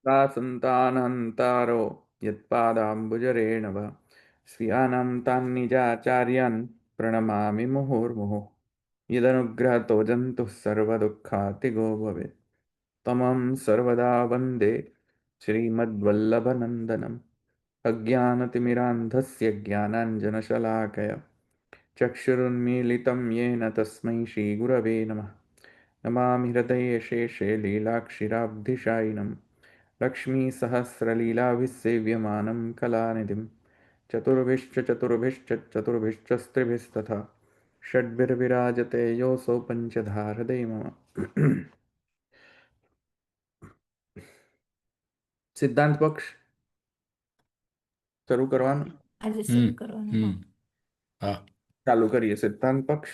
सा सन्तानहन्तारो यत्पादाम्बुजरेणव स्वीयानां तान् निजाचार्यान् प्रणमामि मुहुर्मुहुः यदनुग्रहतो जन्तुः सर्वदुःखातिगो भवेत् तमं सर्वदा वन्दे श्रीमद्वल्लभनन्दनम् अज्ञानतिमिरान्धस्य ज्ञानाञ्जनशलाकया चक्षुरुन्मीलितं येन तस्मै श्रीगुरवे नमः नमामि हृदये शेषे लीलाक्षिराब्धिशायिनं लक्ष्मीसहस्रलीलाभिसेव्यमानं कलानिधिं चतुर्भिश्च चतुर्भिश्च चतुर्भिश्च स्त्रिभिस्तथा षड्भिर्विराजते योऽसौ पञ्चधा हृदय मम સિદ્ધાંત પક્ષ શરૂ કરવાનું. આજે હમ શરૂ કરવાનું. હમ હા. હા ચાલુ કરીએ સિદ્ધાંત પક્ષ.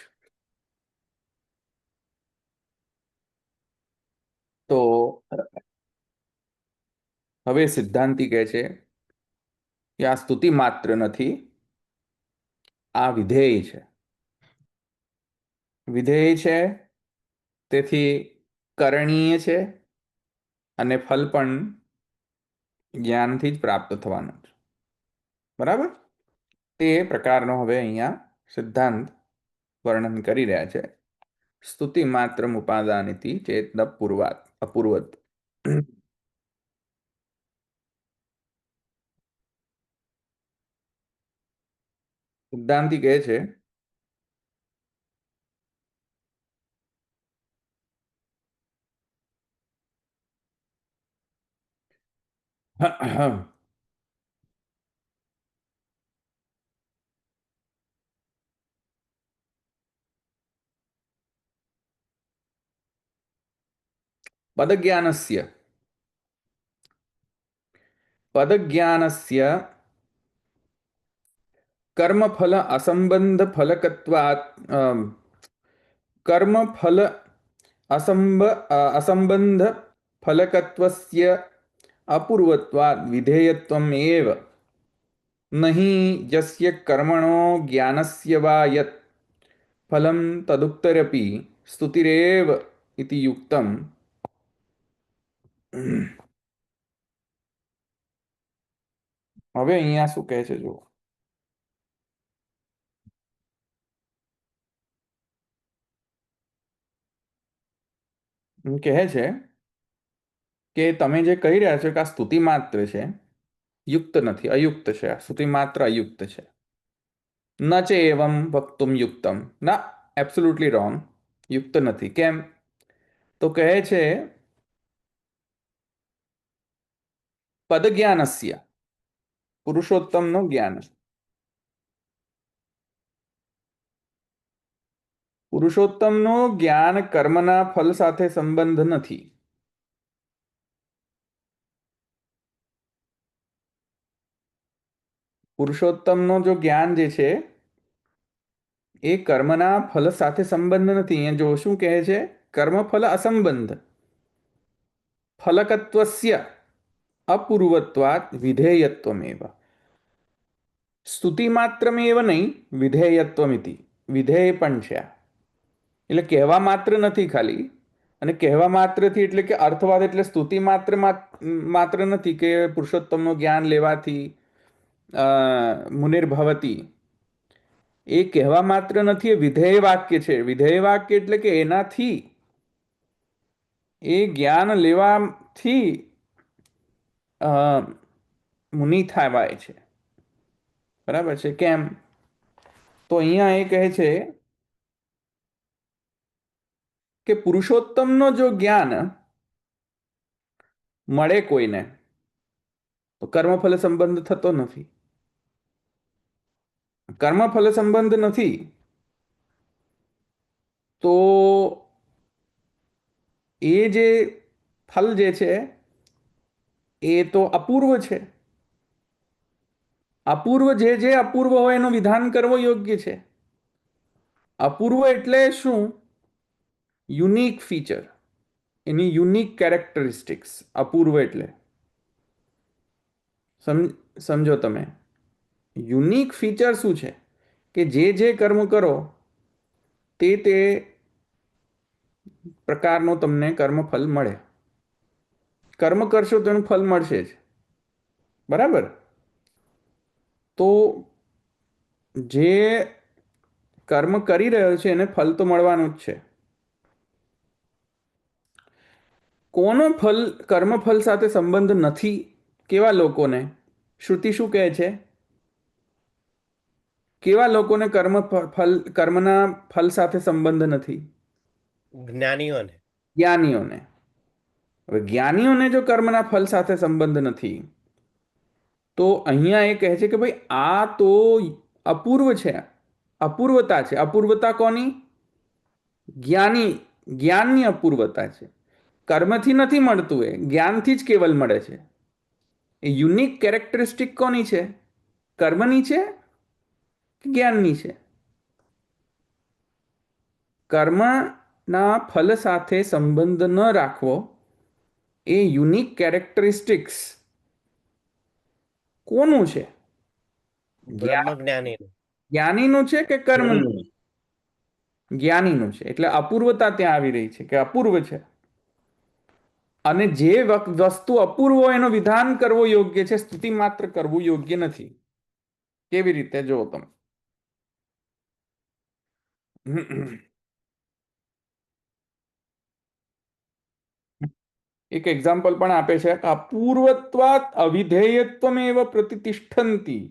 તો હવે સિદ્ધાંતી કહે છે કે આ સ્તુતિ માત્ર નથી, આ વિધેય છે. વિધેય છે તેથી કરણીય છે અને ફલ પણ જ્ઞાનથી જ પ્રાપ્ત થવાનું છે. બરાબર? તે પ્રકારનો હવે અહીંયા સિદ્ધાંત વર્ણન કરી રહ્યા છે. સ્તુતિ માત્ર ઉપાદાનિતિ ચેત પૂર્વાત અપૂર્વત. સિદ્ધાંતી કહે છે પદજ્ઞાનસ્ય કર્મફલ અસંબંધ ફલકત્વાત કર્મફલ અસંબંધ ફલકત્વસ્ય અપૂર્વત્વાદ વિધેયત્વમ એવ નહીં યસ્ય કર્મણો જ્ઞાનસ્ય વા યત ફલમ તદુક્તરપી સ્તુતિરેવ ઇતિ યુક્તમ. હવે અહીંયા શું કહે છે જુઓ. કહે છે કે તમે જે કહી રહ્યા છો કે આ સ્તુતિ માત્ર છે, યુક્ત નથી, અયુક્ત છે. આ સ્તુતિ માત્ર અયુક્ત છે. ન ચે એવમ વક્તુમ યુક્તમ, ના, એબ્સોલ્યુટલી રોંગ. યુક્ત નથી. કેમ? તો કહે છે પદજ્ઞાનસ્ય, પુરુષોત્તમનું જ્ઞાન. પુરુષોત્તમનું જ્ઞાન કર્મના ફલ સાથે સંબંધ નથી. પુરુષોત્તમનો જો જ્ઞાન જે છે એ કર્મના ફલ સાથે સંબંધ નથી. અહીંયા જો શું કહે છે? કર્મફલ અસંબંધ ફલકત્વસ્ય અપૂર્વત્વાત વિધેયત્વમેવ. સ્તુતિ માત્રમેવ નહીં, વિધેયત્વમિતિ, વિધેય પણ છે. એટલે કહેવા માત્ર નથી ખાલી. અને કહેવા માત્રથી એટલે કે અર્થવાદ, એટલે સ્તુતિ માત્ર નથી કે પુરુષોત્તમનું જ્ઞાન લેવાથી મુનિર્ભવતી, એ કહેવા માત્ર નથી, એ વિધેય વાક્ય છે. વિધેય વાક્ય એટલે કે એનાથી, એ જ્ઞાન લેવાથી મુનિ થવાય છે. બરાબર છે? કેમ? તો અહીંયા એ કહે છે કે પુરુષોત્તમનો જો જ્ઞાન મળે કોઈને તો કર્મફલ સંબંધ થતો નથી. કર્મફલ સંબંધ નથી તો એ જે ફલ જે છે એ તો અપૂર્વ છે. અપૂર્વ જે અપૂર્વ હોય એનું વિધાન કરવો યોગ્ય છે. અપૂર્વ એટલે શું? યુનિક ફીચર, એની યુનિક કેરેક્ટરિસ્ટિક્સ. અપૂર્વ એટલે સમજો તમે, યુનિક ફીચર શું છે? કે જે કર્મ કરો તે પ્રકારનો તમને કર્મફલ મળે. કર્મ કરશો તો એનું ફલ મળશે જ, બરાબર? તો જે કર્મ કરી રહ્યો છે એને ફલ તો મળવાનું જ છે. કોનો ફલ કર્મફલ સાથે સંબંધ નથી? કેવા લોકોને? શ્રુતિ શું કહે છે? કેવા લોકોને કર્મના ફલ સાથે સંબંધ નથી? જ્ઞાનીઓને. જ્ઞાનીઓને. હવે જ્ઞાનીઓને જો કર્મના ફલ સાથે સંબંધ નથી, તો અહીંયા એ કહે છે કે ભાઈ આ તો અપૂર્વ છે, અપૂર્વતા છે. અપૂર્વતા કોની? જ્ઞાનની અપૂર્વતા છે. કર્મથી નથી મળતું, એ જ્ઞાનથી જ કેવલ મળે છે. એ યુનિક કેરેક્ટરિસ્ટિક કોની છે? કર્મની છે કે જ્ઞાનની છે? કર્મના ફલ સાથે સંબંધ ન રાખવો એ યુનિક કેરેક્ટરિસ્ટિક્સ કોનું છે? બ્રહ્મજ્ઞાનીનું. જ્ઞાનીનું છે કે કર્મનું? જ્ઞાનીનું છે. એટલે અપૂર્વતા ત્યાં આવી રહી છે કે અપૂર્વ છે. અને જે વસ્તુ અપૂર્વ એનો વિધાન કરવો યોગ્ય છે, સ્તુતિ માત્ર કરવું યોગ્ય નથી. કેવી રીતે? જો તમે એક એક્ઝામ્પલ પણ આપે છે કે અપૂર્વત્વાત અવિધેયત્વમેવ પ્રતિષ્ઠંતી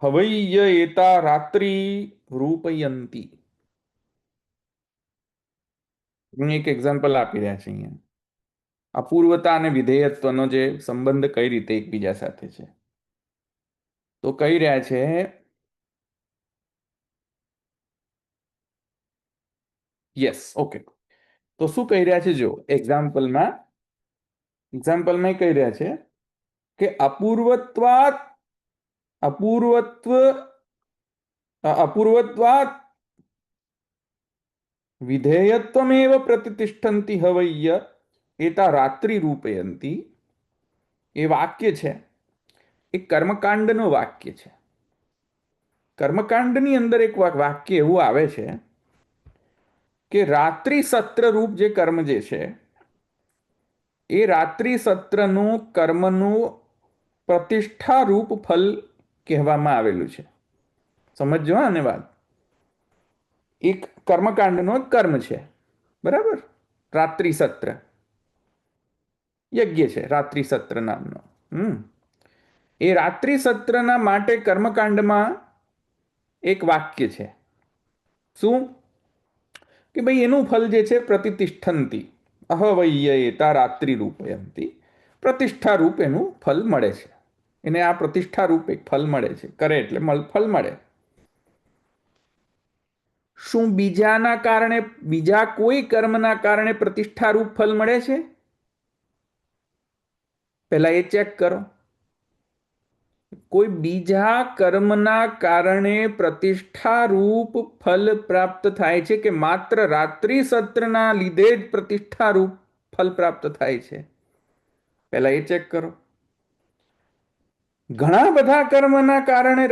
હવૈય એતા રાત્રિ રૂપયંતી. એક એક્ઝામ્પલ આપી રહ્યા છે અહીંયા. અપૂર્વતા અને વિધેયત્વનો જે સંબંધ કઈ રીતે એકબીજા સાથે છે, તો કહી રહ્યા છે યસ, ઓકે. તો શું કહી રહ્યા છે? જો એક્ઝામ્પલમાં કહી રહ્યા છે કે અપૂર્વત્વાત વિધેયત્વમેવ પ્રતિષ્ઠંતિ હવૈય એતા રાત્રિ રૂપયંતી. એ વાક્ય છે એ કર્મકાંડનું વાક્ય છે. કર્મકાંડની અંદર એક વાક્ય એવું આવે છે કે રાત્રિ સત્ર રૂપ જે કર્મ જે છે એ રાત્રિ સત્રનું કર્મનું પ્રતિષ્ઠા રૂપ ફલ કહેવામાં આવેલું છે. સમજો આને વાત. એક કર્મકાંડનો કર્મ છે, બરાબર? રાત્રિ સત્ર યજ્ઞ છે, રાત્રિ સત્ર નામનો. એ રાત્રિ સત્રના માટે કર્મકાંડમાં એક વાક્ય છે. શું? કે ભાઈ એનું ફલ જે છે પ્રતિષ્ઠંતી અહવૈયતા રાત્રિ રૂપયંતી. પ્રતિષ્ઠા રૂપ એનું ફલ મળે છે. એને આ પ્રતિષ્ઠા રૂપ એક ફલ મળે છે. કરે એટલે ફલ મળે. શું બીજાના કારણે, બીજા કોઈ કર્મના કારણે પ્રતિષ્ઠા રૂપ ફલ મળે છે? પહેલા એ ચેક કરો. કોઈ બીજા કર્મના કારણે પ્રતિષ્ઠા રૂપ ફલ પ્રાપ્ત થાય છે કે માત્ર રાત્રિ સત્રના લીધે જ પ્રતિષ્ઠા રૂપ ફલ પ્રાપ્ત થાય છે? પહેલા એ ચેક કરો. ઘણા બધા કર્મના કારણે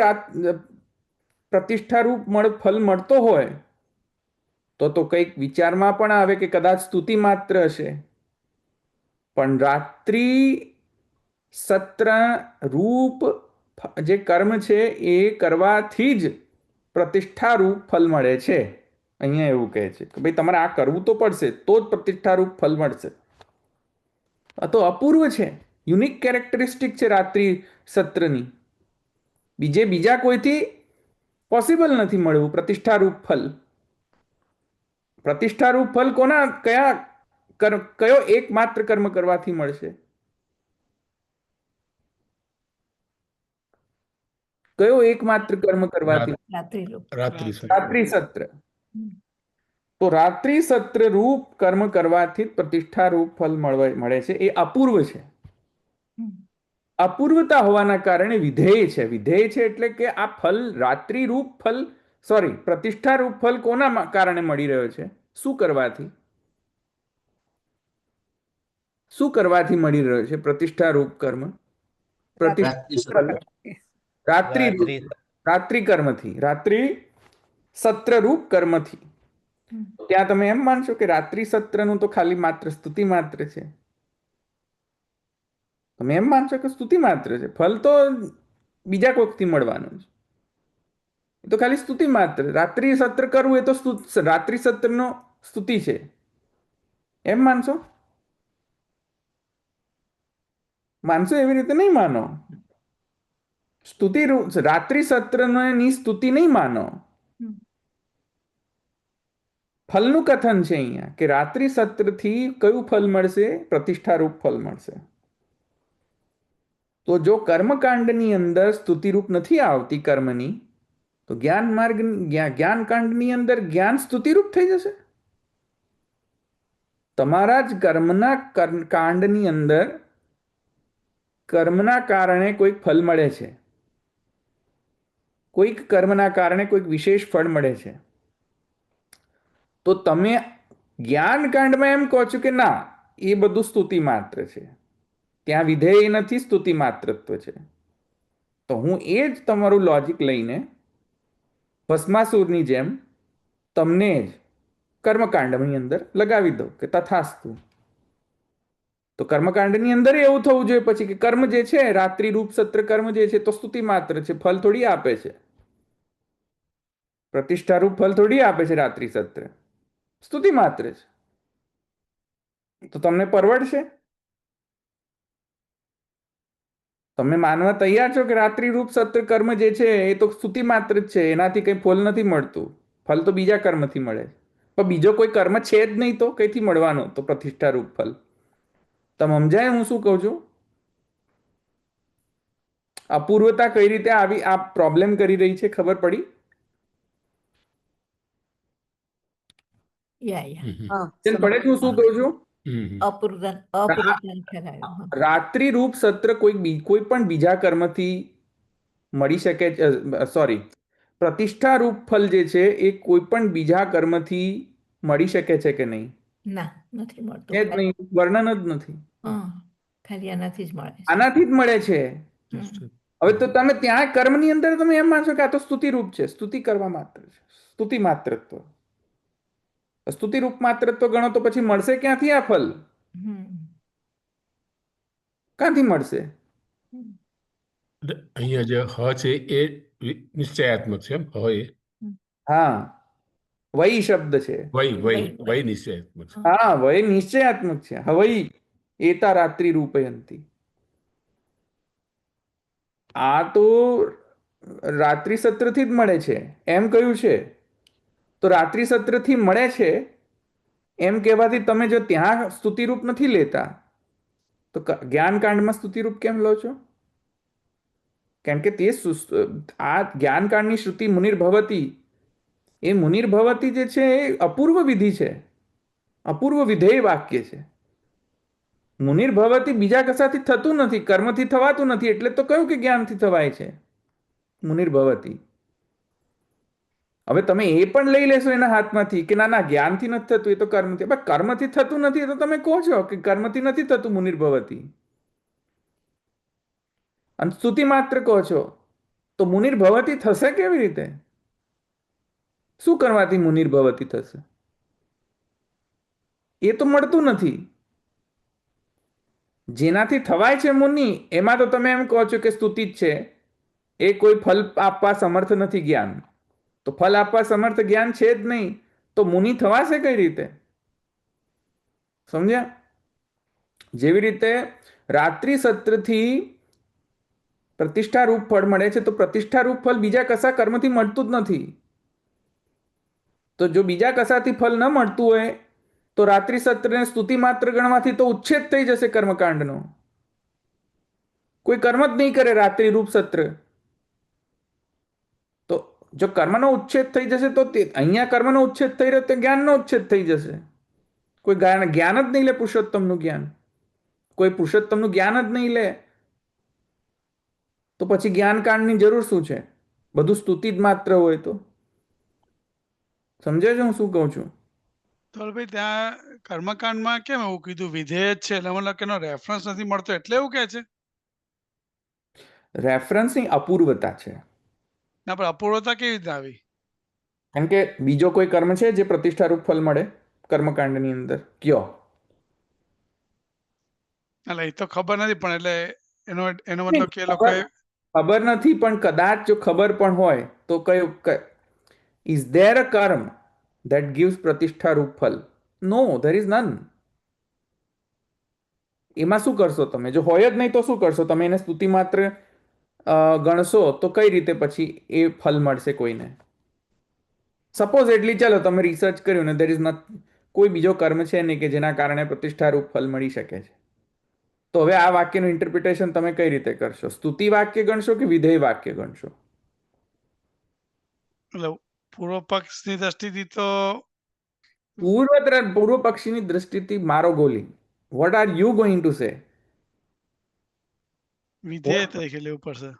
પ્રતિષ્ઠા રૂપ ફલ મળતો હોય તો કંઈક વિચારમાં પણ આવે કે કદાચ સ્તુતિ માત્ર હશે. પણ રાત્રિ સત્ર રૂપ જે કર્મ છે એ કરવાથી જ પ્રતિષ્ઠા રૂપ ફલ મળે છે. અહીંયા એવું કહે છે કે ભાઈ તમારે આ કરવું તો પડશે, તો જ પ્રતિષ્ઠા રૂપ ફલ મળશે. આ તો અપૂર્વ છે, યુનિક કેરેક્ટરિસ્ટિક છે રાત્રિ સત્રની. બીજા કોઈથી પોસિબલ નથી મળવું પ્રતિષ્ઠા રૂપ ફલ. પ્રતિષ્ઠા રૂપ ફલ કયો એકમાત્ર કર્મ કરવાથી મળશે? કયો એકમાત્ર કર્મ કરવાથી? રાત્રિ સત્ર. તો રાત્રિ સત્ર રૂપ કર્મ કરવાથી પ્રતિષ્ઠા રૂપ ફલ મળે છે. એ અપૂર્વ છે. અપૂર્વતા હોવાના કારણે વિધેય છે. વિધેય છે એટલે કે આ ફલ રાત્રિ રૂપ ફલ, સોરી, પ્રતિષ્ઠા રૂપ ફલ કોના કારણે મળી રહ્યો છે? શું કરવાથી? શું કરવાથી મળી રહ્યો છે પ્રતિષ્ઠા રૂપ કર્મ? રાત્રિ કર્મથી, રાત્રિ સત્ર રૂપ કર્મથી. ત્યાં તમે એમ માનશો કે રાત્રિ સત્રનું તો ખાલી માત્ર સ્તુતિ માત્ર છે? તમે એમ માનશો કે સ્તુતિ માત્ર છે, ફલ તો બીજા કોઈકથી મળવાનું છે. એ તો ખાલી સ્તુતિ માત્ર. રાત્રિ સત્ર કરવું એ તો રાત્રિ સત્રનો સ્તુતિ છે, એમ માનશો? માનશો? એવી રીતે નહીં માનો. સ્તુતિ રાત્રિ સત્રની સ્તુતિ નહીં માનો. ફલનું કથન છે અહીંયા કે રાત્રિ સત્રથી કયું ફલ મળશે? પ્રતિષ્ઠારૂપ ફલ મળશે. તો જો કર્મકાંડની અંદર સ્તુતિરૂપ નથી આવતી કર્મની, તો જ્ઞાન માર્ગ જ્ઞાનકાંડની અંદર જ્ઞાન સ્તુતિરૂપ થઈ જશે. તમારા જ કર્મના કાંડની અંદર કર્મના કારણે કોઈક ફલ મળે છે, કોઈક કર્મના કારણે કોઈક વિશેષ ફળ મળે છે. તો તમે જ્ઞાનકાંડમાં એમ કહો છો કે ના, એ બધું સ્તુતિ માત્ર છે, ત્યાં વિધેય નથી, સ્તુતિ માત્રત્વ છે. તો હું એ જ તમારું લોજિક લઈને ભસ્માસુરની જેમ તમને જ કર્મકાંડની અંદર લગાવી દઉં કે તથાસ્તુ. તો કર્મકાંડની અંદર એવું થવું જોઈએ પછી કે કર્મ જે છે, રાત્રિ રૂપ સત્ર કર્મ જે છે, તો સ્તુતિ માત્ર છે, ફલ થોડી આપે છે. પ્રતિષ્ઠારૂપ ફલ થોડી આપે છે રાત્રિ સત્ર, સ્તુતિ માત્ર છે. તો તમને પરવડશે? તમે માનવા તૈયાર છો કે રાત્રિ રૂપ સત્ર કર્મ જે છે એ તો સ્તુતિ માત્ર જ છે, એનાથી કંઈ ફળ નથી મળતું, ફલ તો બીજા કર્મથી મળે. પણ બીજો કોઈ કર્મ છે જ નહીં, તો કઈથી મળવાનો? તો પ્રતિષ્ઠારૂપ ફલ. તમે સમજાય હું શું કહું છું? અપૂર્વતા કઈ રીતે આવી આ પ્રોબ્લેમ કરી રહી છે, ખબર પડી? પડે છે હું શું કહું છું? રાત્રિ રૂપ સત્ર કોઈ પણ બીજા કર્મથી મળી શકે છે. સોરી, પ્રતિષ્ઠા રૂપ ફલ જે છે એ કોઈ પણ બીજા કર્મથી મળી શકે છે કે નહીં? ના, નથી મળતું. એ જ નહીં, વર્ણન જ નથી. ખાલી આનાથી જ મળે છે. આનાથી જ મળે છે. હવે તો તમે ત્યાં કર્મની અંદર તમે એમ માનશો કે આ તો સ્તુતિ રૂપ છે, સ્તુતિ કરવા માત્ર છે, સ્તુતિ માત્રત્વ. સ્તુતિ રૂપ માત્રત્વ ગણો તો પછી મળશે ક્યાંથી આ ફલ? ક્યાંથી મળશે? અહીંયા જે હ છે એ નિશ્ચયાત્મક છે, એમ? હ એ હા, વય શબ્દ છે. વય નિશ્ચયાત્મક છે. હા, વય નિશ્ચયાત્મક છે. હવઈ એતા રાત્રિ રૂપયંતી. આ તો રાત્રિ સત્રથી જ મળે છે એમ કહ્યું છે. તો રાત્રિ સત્રથી મળે છે એમ કહેવાથી તમે જો ત્યાં સ્તુતિરૂપ નથી લેતા, તો જ્ઞાનકાંડમાં સ્તુતિરૂપ કેમ લો છો? કેમ કે તે આ જ્ઞાનકાંડની શ્રુતિ મુનિર્ભવતી, એ મુનિર્ભવતી જે છે એ અપૂર્વ વિધિ છે, અપૂર્વ વિધેય વાક્ય છે. મુનિર્ભવતી બીજા કશાથી થતું નથી, કર્મથી થવાતું નથી, એટલે તો કહ્યું કે જ્ઞાનથી થવાય છે મુનિર્ભવતી. હવે તમે એ પણ લઈ લેશો એના હાથમાંથી કે ના ના, જ્ઞાનથી નથી થતું, એ તો કર્મથી. કર્મથી થતું નથી તો તમે કહો છો કે કર્મથી નથી થતું મુનિર્ભવતી, અને સ્તુતિ માત્ર કહો છો, તો મુનિર્ભવતી થશે કેવી રીતે? શું કરવાથી મુનિર્ભવતી થશે? એ તો મળતું નથી. જેનાથી થવાય છે મુનિ, એમાં તો તમે એમ કહો છો કે સ્તુતિ જ છે, એ કોઈ ફલ આપવા સમર્થ નથી જ્ઞાન. તો ફલ આપવા સમર્થ જ્ઞાન છે જ નહીં, તો મુનિ થવાશે કઈ રીતે? સમજ્યા? જેવી રીતે રાત્રિ સત્રથી પ્રતિષ્ઠા રૂપ ફળ મળે છે, તો પ્રતિષ્ઠા રૂપ ફળ બીજા કશા કર્મથી મળતું જ નથી. તો જો બીજા કશાથી ફળ ન મળતું હોય, તો રાત્રિ સત્રને સ્તુતિ માત્ર ગણવાથી તો ઉચ્છેદ થઈ જશે કર્મકાંડનો. કોઈ કર્મ જ નહીં કરે રાત્રિ રૂપ સત્ર. તો જો કર્મનો ઉચ્છેદ થઈ જશે, તો અહીંયા કર્મનો ઉચ્છેદ થઈ રહ્યો, તો જ્ઞાનનો ઉચ્છેદ થઈ જશે. કોઈ જ્ઞાન જ નહીં લે પુરુષોત્તમનું જ્ઞાન, કોઈ પુરુષોત્તમનું જ્ઞાન જ નહીં લે, તો પછી જ્ઞાનકાંડની જરૂર શું છે? બધું સ્તુતિ જ માત્ર હોય તો. સમજે છે હું શું કહું છું? તો ભાઈ ત્યાં કર્મકાંડમાં કેમ એવું કીધું વિધેય જ છે, એટલે મતલબ કે એનો રેફરન્સ નથી મળતો એટલે એવું કહે છે? રેફરન્સની અપૂર્વતા છે. ના, પણ અપૂર્વતા કેવી રીતે આવી? કેમ કે બીજો કોઈ કર્મ છે જે પ્રતિષ્ઠારૂપ ફલ મળે કર્મકાંડની અંદર? કયો? એટલે એ તો ખબર નથી પણ એટલે એનો મતલબ કે એ લોકોએ ખબર નથી પણ કદાચ જો ખબર પણ હોય તો કયું ઇઝ ધેર અ કર્મ ધેટ ગીવ્સ પ્રતિષ્ઠા રૂપ ફલ? નો, ધેર ઇઝ નન. એમાં શું કરશો તમે? જો હોય જ નહીં તો શું કરશો તમે? એને સ્તુતિ માત્ર ગણશો તો કઈ રીતે પછી એ ફલ મળશે કોઈને? સપોઝ એટલી ચાલો તમે રિસર્ચ કર્યું ને, ધેર ઇઝ નોટ, કોઈ બીજો કર્મ છે નહીં કે જેના કારણે પ્રતિષ્ઠારૂપ ફલ મળી શકે છે. તો હવે આ વાક્યનું ઇન્ટરપ્રિટેશન તમે કઈ રીતે કરશો? સ્તુતિ વાક્ય ગણશો કે વિધેય વાક્ય ગણશો? એટલે પૂર્વ પક્ષની દ્રષ્ટિથી તો પૂર્વ પક્ષીની દ્રષ્ટિથી મારો ગોલી. What are you going to say? વિધેય તરીકે લેવું પડશે.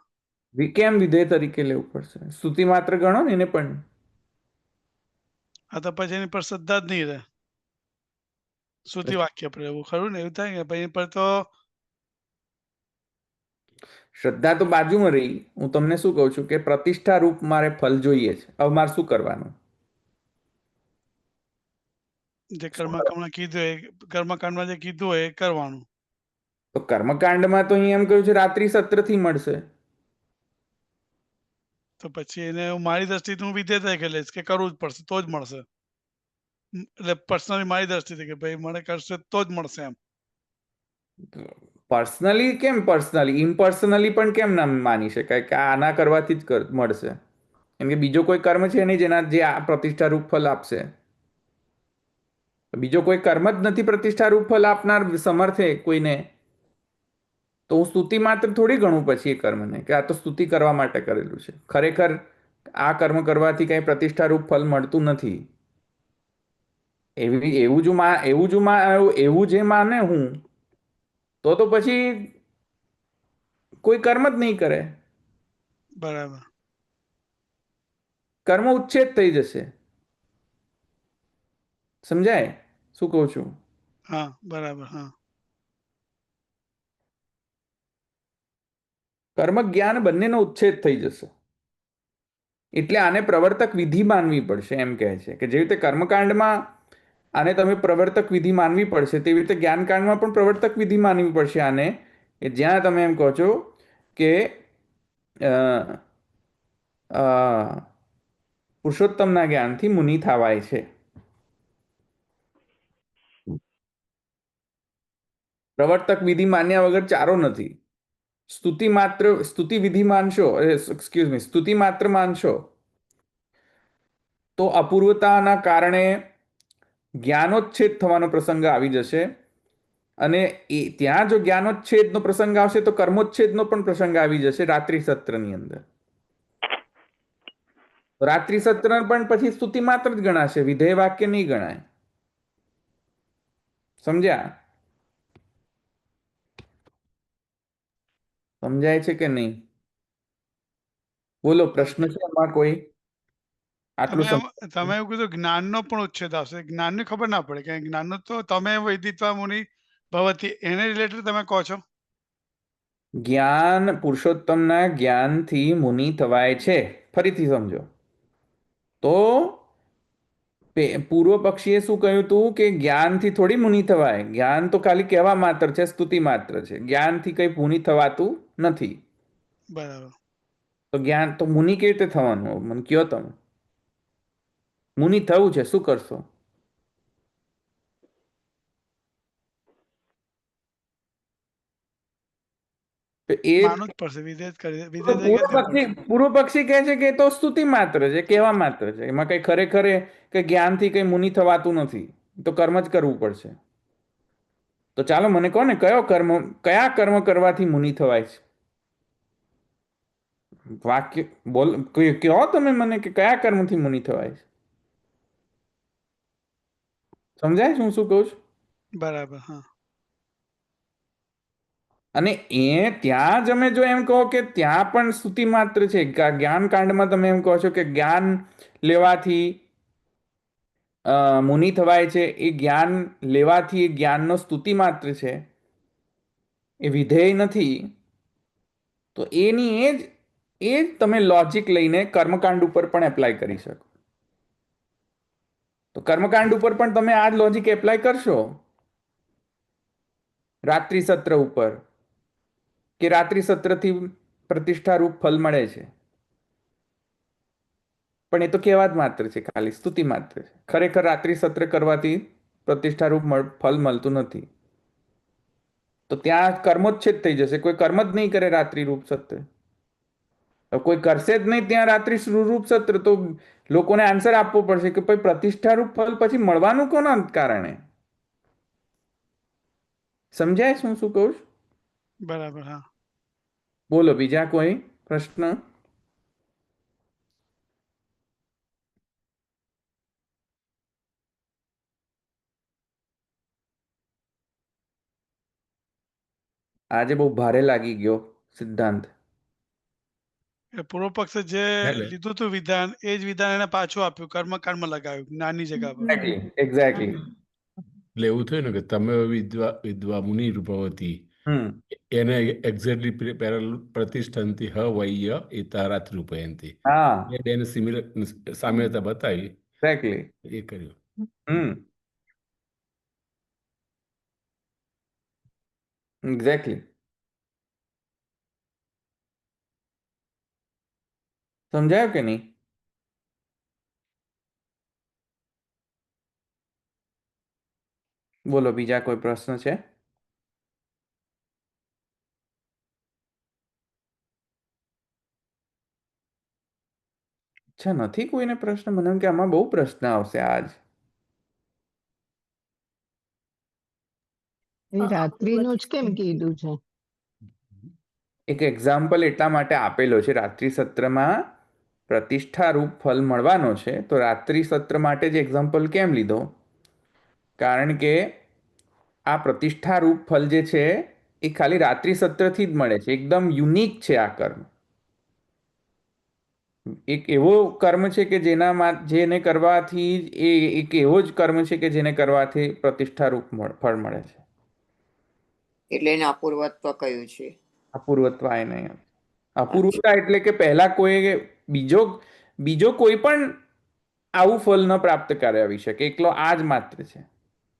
કેમ વિધેય તરીકે લેવું પડશે? સ્તુતિ માત્ર ગણો ને એને પણ. આ તો પછી એની પર શ્રદ્ધા જ નહીં રહે. શ્રુતિ વાક્ય પર એવું ખરું ને, એવું થાય કે પછી એની પર તો શ્રદ્ધા તો બાજુમાં રહી. હું તમને શું કહું છું કે પ્રતિષ્ઠા રૂપ મારે ફલ જોઈએ છે. હવે મારે શું કરવાનું? જે કર્મકાંડમાં કીધું એ કર્મકાંડમાં જે કીધું હોય એ કરવાનું. તો કર્મકાંડમાં તો અહીં એમ કહ્યું છે રાત્રિ સત્રથી મળશે. તો પછી એને હું મારી દ્રષ્ટિથી હું વિધેય તરીકે લઈશ કે કરવું જ પડશે તો જ મળશે. એટલે પર્સનલી મારી દ્રષ્ટિથી કે ભાઈ મને કરશે તો જ મળશે એમ. પર્સનલી કેમ પર્સનલી? ઇમ્પર્સનલી પણ કેમ ના માની શકાય કે આના કરવાથી જ મળશે? કેમ કે બીજો કોઈ કર્મ છે નહીં જેના જે આ પ્રતિષ્ઠારૂપ ફલ આપશે. બીજો કોઈ કર્મ જ નથી પ્રતિષ્ઠારૂપ ફલ આપનાર સમર્થે કોઈને. તો હું સ્તુતિ માત્ર થોડી ગણું પછી એ કર્મને કે આ તો સ્તુતિ કરવા માટે કરેલું છે. ખરેખર આ કર્મ કરવાથી કંઈ પ્રતિષ્ઠારૂપ ફલ મળતું નથી. એવું જે માને હું તો પછી કોઈ કર્મ જ નહીં કરે. બરાબર. કર્મ ઉચ્છેદ થઈ જશે. સમજાય શું કહું છું? હા બરાબર. હા કર્મ જ્ઞાન બંનેનો ઉચ્છેદ થઈ જશે. એટલે આને પ્રવર્તક વિધિ માનવી પડશે એમ કહે છે કે જેવી રીતે કર્મકાંડમાં આને તમે પ્રવર્તક વિધિ માનવી પડશે તેવી રીતે જ્ઞાનકાંડમાં પણ પ્રવર્તક વિધિ માનવી પડશે આને, કે જ્યાં તમે એમ કહો છો કે પુરુષોત્તમના જ્ઞાનથી મુનિ થવાય છે. પ્રવર્તક વિધિ માન્યા વગર ચારો નથી. સ્તુતિ વિધિ માનશો, એક્સક્યુઝ મી, સ્તુતિ માત્ર માનશો તો અપૂર્વતાના કારણે જ્ઞાનોચ્છેદ થવાનો પ્રસંગ આવી જશે. અને ત્યાં જો જ્ઞાનોચ્છેદનો પ્રસંગ આવશે તો કર્મોચ્છેદનો પણ પ્રસંગ આવી જશે રાત્રિ સત્રની અંદર. રાત્રિ સત્ર પણ પછી સ્તુતિ માત્ર જ ગણાશે, વિધેય વાક્ય નહીં ગણાય. સમજ્યા? સમજાય છે કે નહીં? બોલો, પ્રશ્ન છે એમાં કોઈ? આટલું તમે એવું કીધું જ્ઞાનનો પણ ઉચ્છેદ આવશે. જ્ઞાનની ખબર ના પડે કે જ્ઞાનનો તો તમે વૈદિત્વા મુનિ ભવતી એને રિલેટેડ તમે કહો છો. જ્ઞાન, પુરુષોત્તમના જ્ઞાનથી મુનિ થવાય છે. ફરીથી સમજો તો પૂર્વ પક્ષીએ શું કહ્યું હતું કે જ્ઞાનથી થોડી મુનિ થવાય. જ્ઞાન તો ખાલી કહેવા માત્ર છે, સ્તુતિ માત્ર છે. જ્ઞાનથી કઈ મુનિ થવાતું નથી. બરાબર. તો જ્ઞાન તો મુનિ કેવી રીતે થવાનું? મને કયો તમે. મુનિ થવું છે, શું કરશો? માનવું જ પડશે. પૂર્વ પક્ષી કહે છે કે એ તો સ્તુતિ માત્ર છે, કહેવા માત્ર છે. એમાં કઈ ખરેખર કે જ્ઞાનથી કઈ મુનિ થવાતું નથી, તો કર્મ જ કરવું પડશે. તો ચાલો મને કહો ને કયા કર્મ કરવાથી મુનિ થવાય છે? વાક્ય બોલ, કહો તમે મને કે કયા કર્મથી મુનિ થવાય છે? સમજાય હું શું કહું છું? બરાબર. હા. અને ત્યાં જ અમે જો એમ કહો કે ત્યાં પણ સ્તુતિ માત્ર છે. જ્ઞાન કાંડમાં તમે એમ કહો છો કે જ્ઞાન લેવાથી મુનિ થવાય છે. એ જ્ઞાન લેવાથી એ જ્ઞાનનો સ્તુતિ માત્ર છે, એ વિધેય નથી. તો એની એ જ તમે લોજિક લઈને કર્મકાંડ ઉપર પણ એપ્લાય કરી શકો. તો કર્મકાંડ ઉપર પણ તમે આ જ લોજિક એપ્લાય કરશો રાત્રિ સત્ર ઉપર કે રાત્રિ સત્રથી પ્રતિષ્ઠારૂપ ફલ મળે છે, પણ એ તો કહેવા જ માત્ર છે, ખાલી સ્તુતિ માત્ર છે. ખરેખર રાત્રિ સત્ર કરવાથી પ્રતિષ્ઠારૂપ ફલ મળતું નથી. તો ત્યાં કર્મોચ્છેદ થઈ જશે. કોઈ કર્મ જ નહીં કરે રાત્રિ રૂપ સત્ર, કોઈ કરશે જ નહીં ત્યાં રાત્રિ રૂપ સત્ર, તો લોકોને આન્સર આપવો પડશે કે ભાઈ પ્રતિષ્ઠારૂપ ફલ પછી મળવાનું કોના કારણે? સમજાય શું કહું છું? બરાબર. હા. બોલો બીજા કોઈ પ્રશ્ન? આજે બહુ ભારે લાગી ગયો સિદ્ધાંત. એ પૂર્વ પક્ષે જે એટલે લીધું હતું વિધાન, એ જ વિધાન એને પાછું આપ્યું, કર્મકાંડમાં લગાવ્યું જ્ઞાનની જગ્યા પર. એક્ઝેક્ટલી. એટલે એવું થયું ને કે તમે વિદ્વા મુનિ રૂપવતી હમ એને એક્ઝેક્ટલી પેરેલલ પ્રતિષ્ઠંતિ હ વૈય એતા રાત્રિ રૂપયંતી હા એને સિમિલર સામ્યતા બતાવી એક્ઝેક્ટલી. એ કર્યું. એક્ઝેક્ટલી. સમજાયું કે નહીં? બોલો બીજા કોઈ પ્રશ્ન છે? અચ્છા, નથી કોઈને પ્રશ્ન? મને એમ કે આમાં બહુ પ્રશ્ન આવશે આજ. એ રાત્રિનું જ કેમ કીધું છે? એક એક્ઝામ્પલ એટલા માટે આપેલો છે, રાત્રિ સત્રમાં પ્રતિષ્ઠારૂપ ફલ મળવાનો છે, તો રાત્રિ સત્ર માટે જ એક્ઝામ્પલ કેમ લીધો? કારણ કે આ પ્રતિષ્ઠારૂપ ફલ જે છે એ ખાલી રાત્રિ સત્રથી જ મળે છે. એકદમ યુનિક છે આ કર્મ. એક એવો કર્મ છે કે જેને કરવાથી એ એક એવો જ કર્મ છે કે જેને કરવાથી પ્રતિષ્ઠારૂપ ફળ મળે છે. એટલે એને અપૂર્વત્વ કહ્યું છે. અપૂર્વત્વ આ નહીં. અપૂર્વતા એટલે કે પહેલા કોઈ બીજો કોઈ પણ આવું ફલ ન પ્રાપ્ત કરાવી શકે, એકલો આ જ માત્ર છે.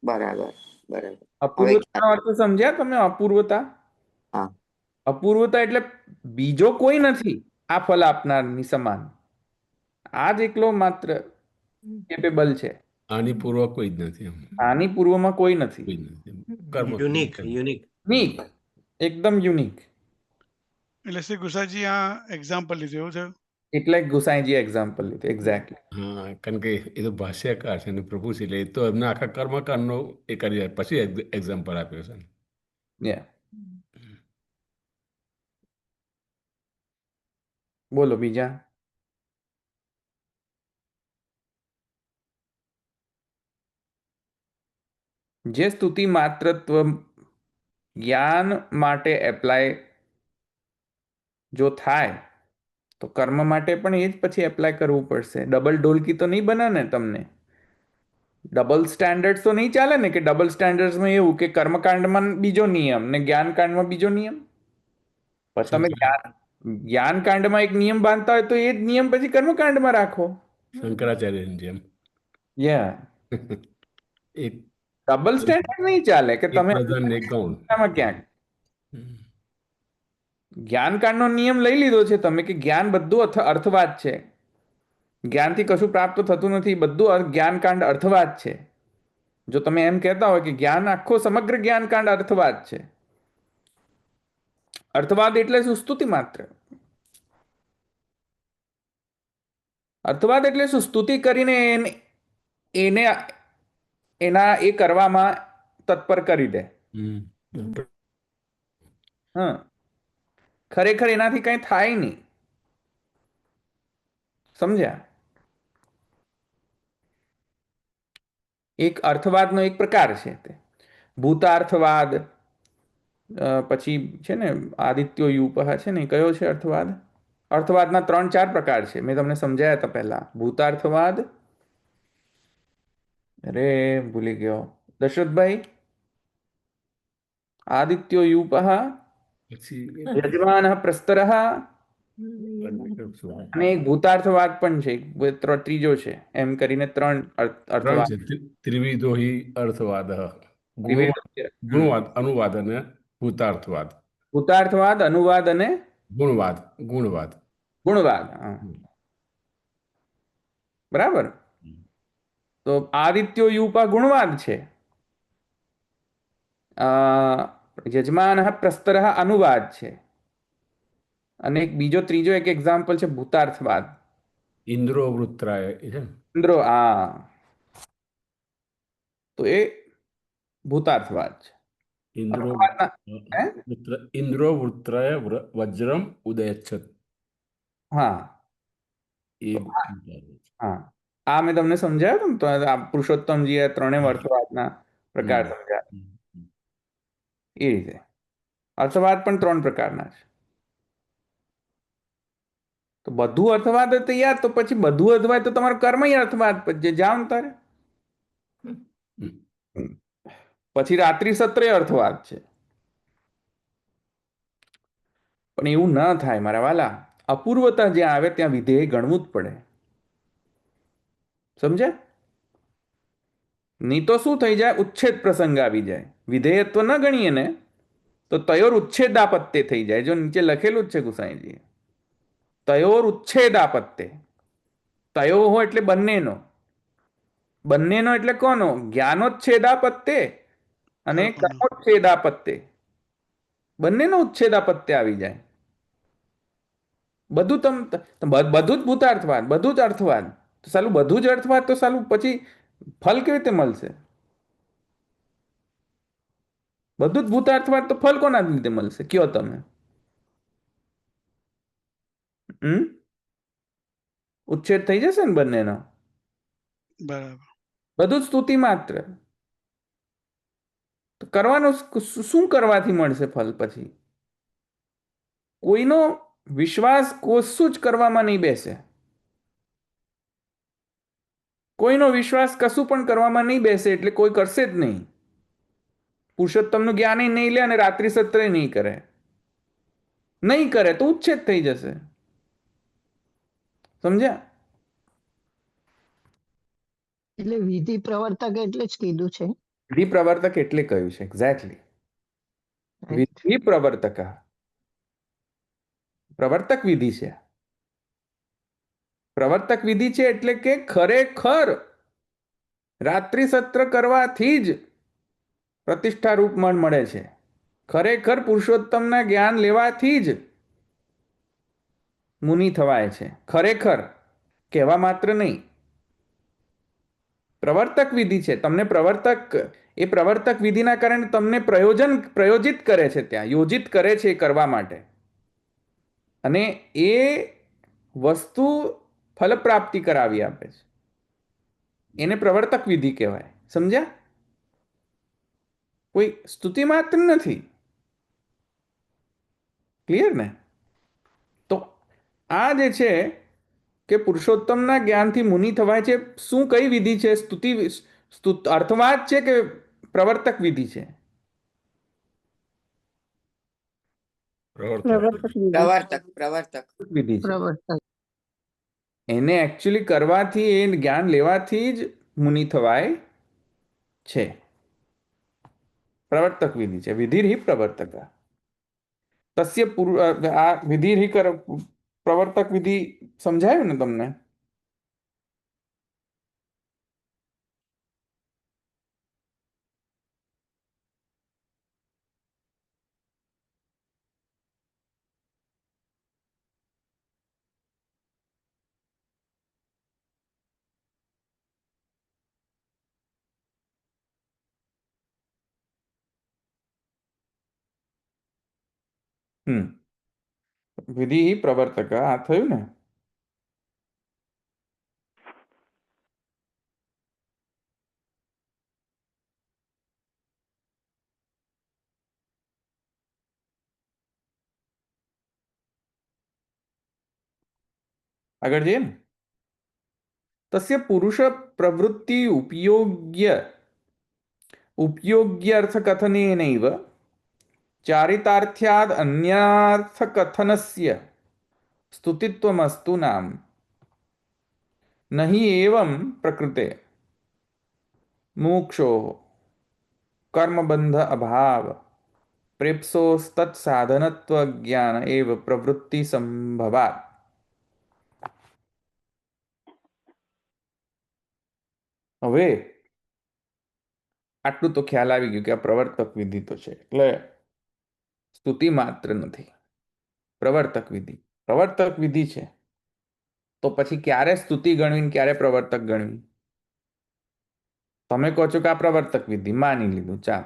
બરાબર બરાબર. અપૂર્વતાનો અર્થ સમજ્યા તમે? અપૂર્વતા, હા. અપૂર્વતા એટલે બીજો કોઈ નથી આ ફલ આપનારની સમાન. આ જ એકલો માત્ર કેપેબલ છે. આની પૂર્વ કોઈ જ નથી એમ. આની પૂર્વમાં કોઈ નથી. કોઈ જ નથી એમ. કર્મ યુનિક યુનિક, એકદમ યુનિક. એટલે શ્રી ગુસાઈજી આ એક્ઝામ્પલ લીધું, એવું થયું? એટલે ગુસાઈજી એક્ઝામ્પલ લીધું. એક્ઝેક્ટલી. હા, કારણ કે એ તો ભાષ્યકાર છે અને પ્રભુ છે, એટલે એ તો એમના આખા કર્મકાંડનો એ કરી પછી એક્ઝામ્પલ આપ્યો છે. યા. બોલો બીજા. જે સ્તુતિ માત્રત્વ જ્ઞાન માટે એપ્લાય જો થાય તો કર્મ માટે પણ એ જ પછી એપ્લાય કરવું પડશે. ડબલ ઢોલકી તો નહીં બને ને તમને? ડબલ સ્ટેન્ડર્ડ તો નહીં ચાલે ને, કે ડબલ સ્ટેન્ડર્ડમાં એવું કે કર્મકાંડમાં બીજો નિયમ ને જ્ઞાનકાંડમાં બીજો નિયમ. પછી તમે જ્ઞાનકાંડમાં એક નિયમ બાંધતા હોય તો એ જ નિયમ પછી કર્મકાંડમાં રાખો. શંકરાચાર્યની જેમ યા. એક ડબલ સ્ટેન્ડર્ડ નહીં ચાલે કે તમે પ્રધાન ને એક ગૌણ. ક્યાંક જ્ઞાનકાંડનો નિયમ લઈ લીધો છે તમે કે જ્ઞાન બધું અર્થવાદ છે, જ્ઞાનથી કશું પ્રાપ્ત થતું નથી, બધું જ્ઞાનકાંડ અર્થવાદ છે. જો તમે એમ કહેતા હોય કે જ્ઞાન આખો સમગ્ર જ્ઞાનકાંડ અર્થવાદ છે, અર્થવાદ એટલે શું? સ્તુતિ માત્ર. અર્થવાદ એટલે શું? સ્તુતિ કરીને એને એના એ કરવામાં તત્પર કરી દે. હા, ખરેખર એનાથી કઈ થાય નહીં. સમજ્યા? એક અર્થવાદનો એક પ્રકાર છે તે ભૂતાર્થવાદ. પછી છે ને આદિત્યો યુપ છે ને, કયો છે અર્થવાદ? અર્થવાદના 3-4 પ્રકાર છે, મેં તમને સમજાયા હતા પહેલા. ભૂતાર્થવાદ, અરે ભૂલી ગયો દશરથભાઈ, આદિત્યો યુપ, યજમાન પ્રસ્તર, અને એક ભૂતાર્થવાદ પણ છે, ત્રીજો છે. એમ કરીને 3 અર્થવાદ. ત્રિવિધો હિ અર્થવાદ. ત્રિવિધ ગુણવાદ છે. ગુણવાદ અનુવાદ અને ભૂતાર્થવાદ. ભૂતાર્થવાદ, અનુવાદ અને ગુણવાદ ગુણવાદ. ગુણવાદ. હા, બરાબર. તો આદિત્યોયુપા ગુણવાદ છે. યજમાન પ્રસ્તર અનુવાદ છે. અને એક બીજો ત્રીજો એક એક્ઝામ્પલ છે ભૂતાર્થવાદ. ઇન્દ્રો વૃત્રાય એ છે ને? ઇન્દ્રો, તો એ ભૂતાર્થવાદ છે. ઇન્દ્રો અનુવાદના હે? ઇન્દ્રો વૃત્રાય વજ્રમ ઉદયચ્છત. હા, એ હા, આ મેં તમને સમજાવ્યું ને, તો આ પુરુષોત્તમજીએ ત્રણેય અર્થવાદના પ્રકાર સમજાવ્યા. હમ. એ રીતે અર્થવાદ પણ ત્રણ પ્રકારના છે. તો બધું અર્થવાદ જ તૈયાર, તો પછી બધું અર્થવાદ તો તમારો કર્મય અર્થવાદ જે જાઓ ને તારે. પછી રાત્રિ સત્રે અર્થવાદ છે. પણ એવું ન થાય મારા વાલા. અપૂર્વતા જ્યાં આવે ત્યાં વિધેય ગણવું જ પડે. સમજ્યા? નહીં તો શું થઈ જાય? ઉચ્છેદ પ્રસંગ આવી જાય. વિધેયત્વ ન ગણીએ ને તો તયોર ઉચ્છેદાપત્ય થઈ જાય. જો નીચે લખેલું જ છે ગુસાઈજી, તયોર ઉચ્છેદાપત્ય. તયો હો એટલે બંનેનો. બંનેનો એટલે કોનો? જ્ઞાનોચ્છેદાપત્ય અને કર્મનો. કર્મોચ્છેદાપત્ય. બંનેનો ઉચ્છેદાપત્ય આવી જાય. બધું બધું જ ભૂતાર્થવાદ, બધું જ અર્થવાદ. તો સાલું બધું જ અર્થવાદ, તો સાલું પછી ફલ કેવી રીતે મળશે? બધું જ ભૂતાર્થવાદ, તો ફલ કોના લીધે મળશે કયો તમે? ઉચ્છેદ થઈ જશે ને બંનેનો. બરાબર. બધું જ સ્તુતિ માત્ર. તો કરવાનું શું કરવાથી મળશે ફલ? પછી કોઈનો વિશ્વાસ કશું જ કરવામાં નહીં બેસે. કોઈનો વિશ્વાસ કશું પણ કરવામાં નહીં બેસે એટલે કોઈ કરશે જ નહીં. પુરુષોત્તમનું જ્ઞાન નહીં લે અને રાત્રિ સત્રે નહીં કરે. નહીં કરે તો ઉચ્છેદ થઈ જશે. સમજ્યા? એટલે વિધિ પ્રવર્તક એટલે જ કીધું છે. વિધિ પ્રવર્તક એટલે કહ્યું છે. એક્ઝેક્ટલી. Right. વિધિ પ્રવર્તક. પ્રવર્તક વિધિ છે. પ્રવર્તક વિધિ છે એટલે કે ખરેખર રાત્રિ સત્ર કરવાથી જ પ્રતિષ્ઠા રૂપ મન મળે છે. ખરેખર પુરુષોત્તમના જ્ઞાન લેવાથી જ મુનિ થવાય છે. ખરેખર, કહેવા માત્ર નહીં. પ્રવર્તક વિધિ છે. તમને પ્રવર્તક, એ પ્રવર્તક વિધિના કારણે તમને પ્રયોજિત કરે છે, ત્યાં યોજિત કરે છે એ કરવા માટે. અને એ વસ્તુ ફલપ્રાપ્તિ કરાવી આપે છે. એને પ્રવર્તક વિધિ કહેવાય. સમજ્યા? કોઈ સ્તુતિ માત્ર નથી. ક્લિયર ને? તો આ જે છે કે પુરુષોત્તમના જ્ઞાનથી મુનિ થવાય છે, શું કઈ વિધિ છે? અર્થવાદ છે કે પ્રવર્તક વિધિ છે? પ્રવર્તક. પ્રવર્તક વિધિ છે. પ્રવર્તક. એને એકચ્યુઅલી કરવાથી, એ જ્ઞાન લેવાથી જ મુનિ થવાય છે. પ્રવર્તક વિધિ છે. વિધિર્હિ પ્રવર્તક. તસ્ય આ વિધિર્હિ પ્રવર્તક વિધિ સમજાયું ને તમને? વિધિ પ્રવર્તક આ થયું ને? આગળ જઈએ ને. તસ્ય પુરુષ પ્રવૃત્તિ ઉપયોગ્યર્થકથનેનૈવ ચારિતાર્થ્યાદ અન્યાર્થકથનસ્ય સ્તુતિત્વમસ્તુ નામ નહિ એવં પ્રકૃતે મોક્ષો. કર્મબંધ અભાવ પ્રેપ્સોસ્તત્ સાધનત્વ જ્ઞાન એવ પ્રવૃત્તિ સંભવાત. હવે આટલું તો ખ્યાલ આવી ગયું કે આ પ્રવર્તક વિધિ તો છે, એટલે સ્તુતિ માત્ર નથી, પ્રવર્તક વિધિ. પ્રવર્તક વિધિ છે તો પછી ક્યારે સ્તુતિ ગણવી ને ક્યારે પ્રવર્તક ગણવી? તમે કહો છો કે આ પ્રવર્તક વિધિ, માની લીધું, ચાલ.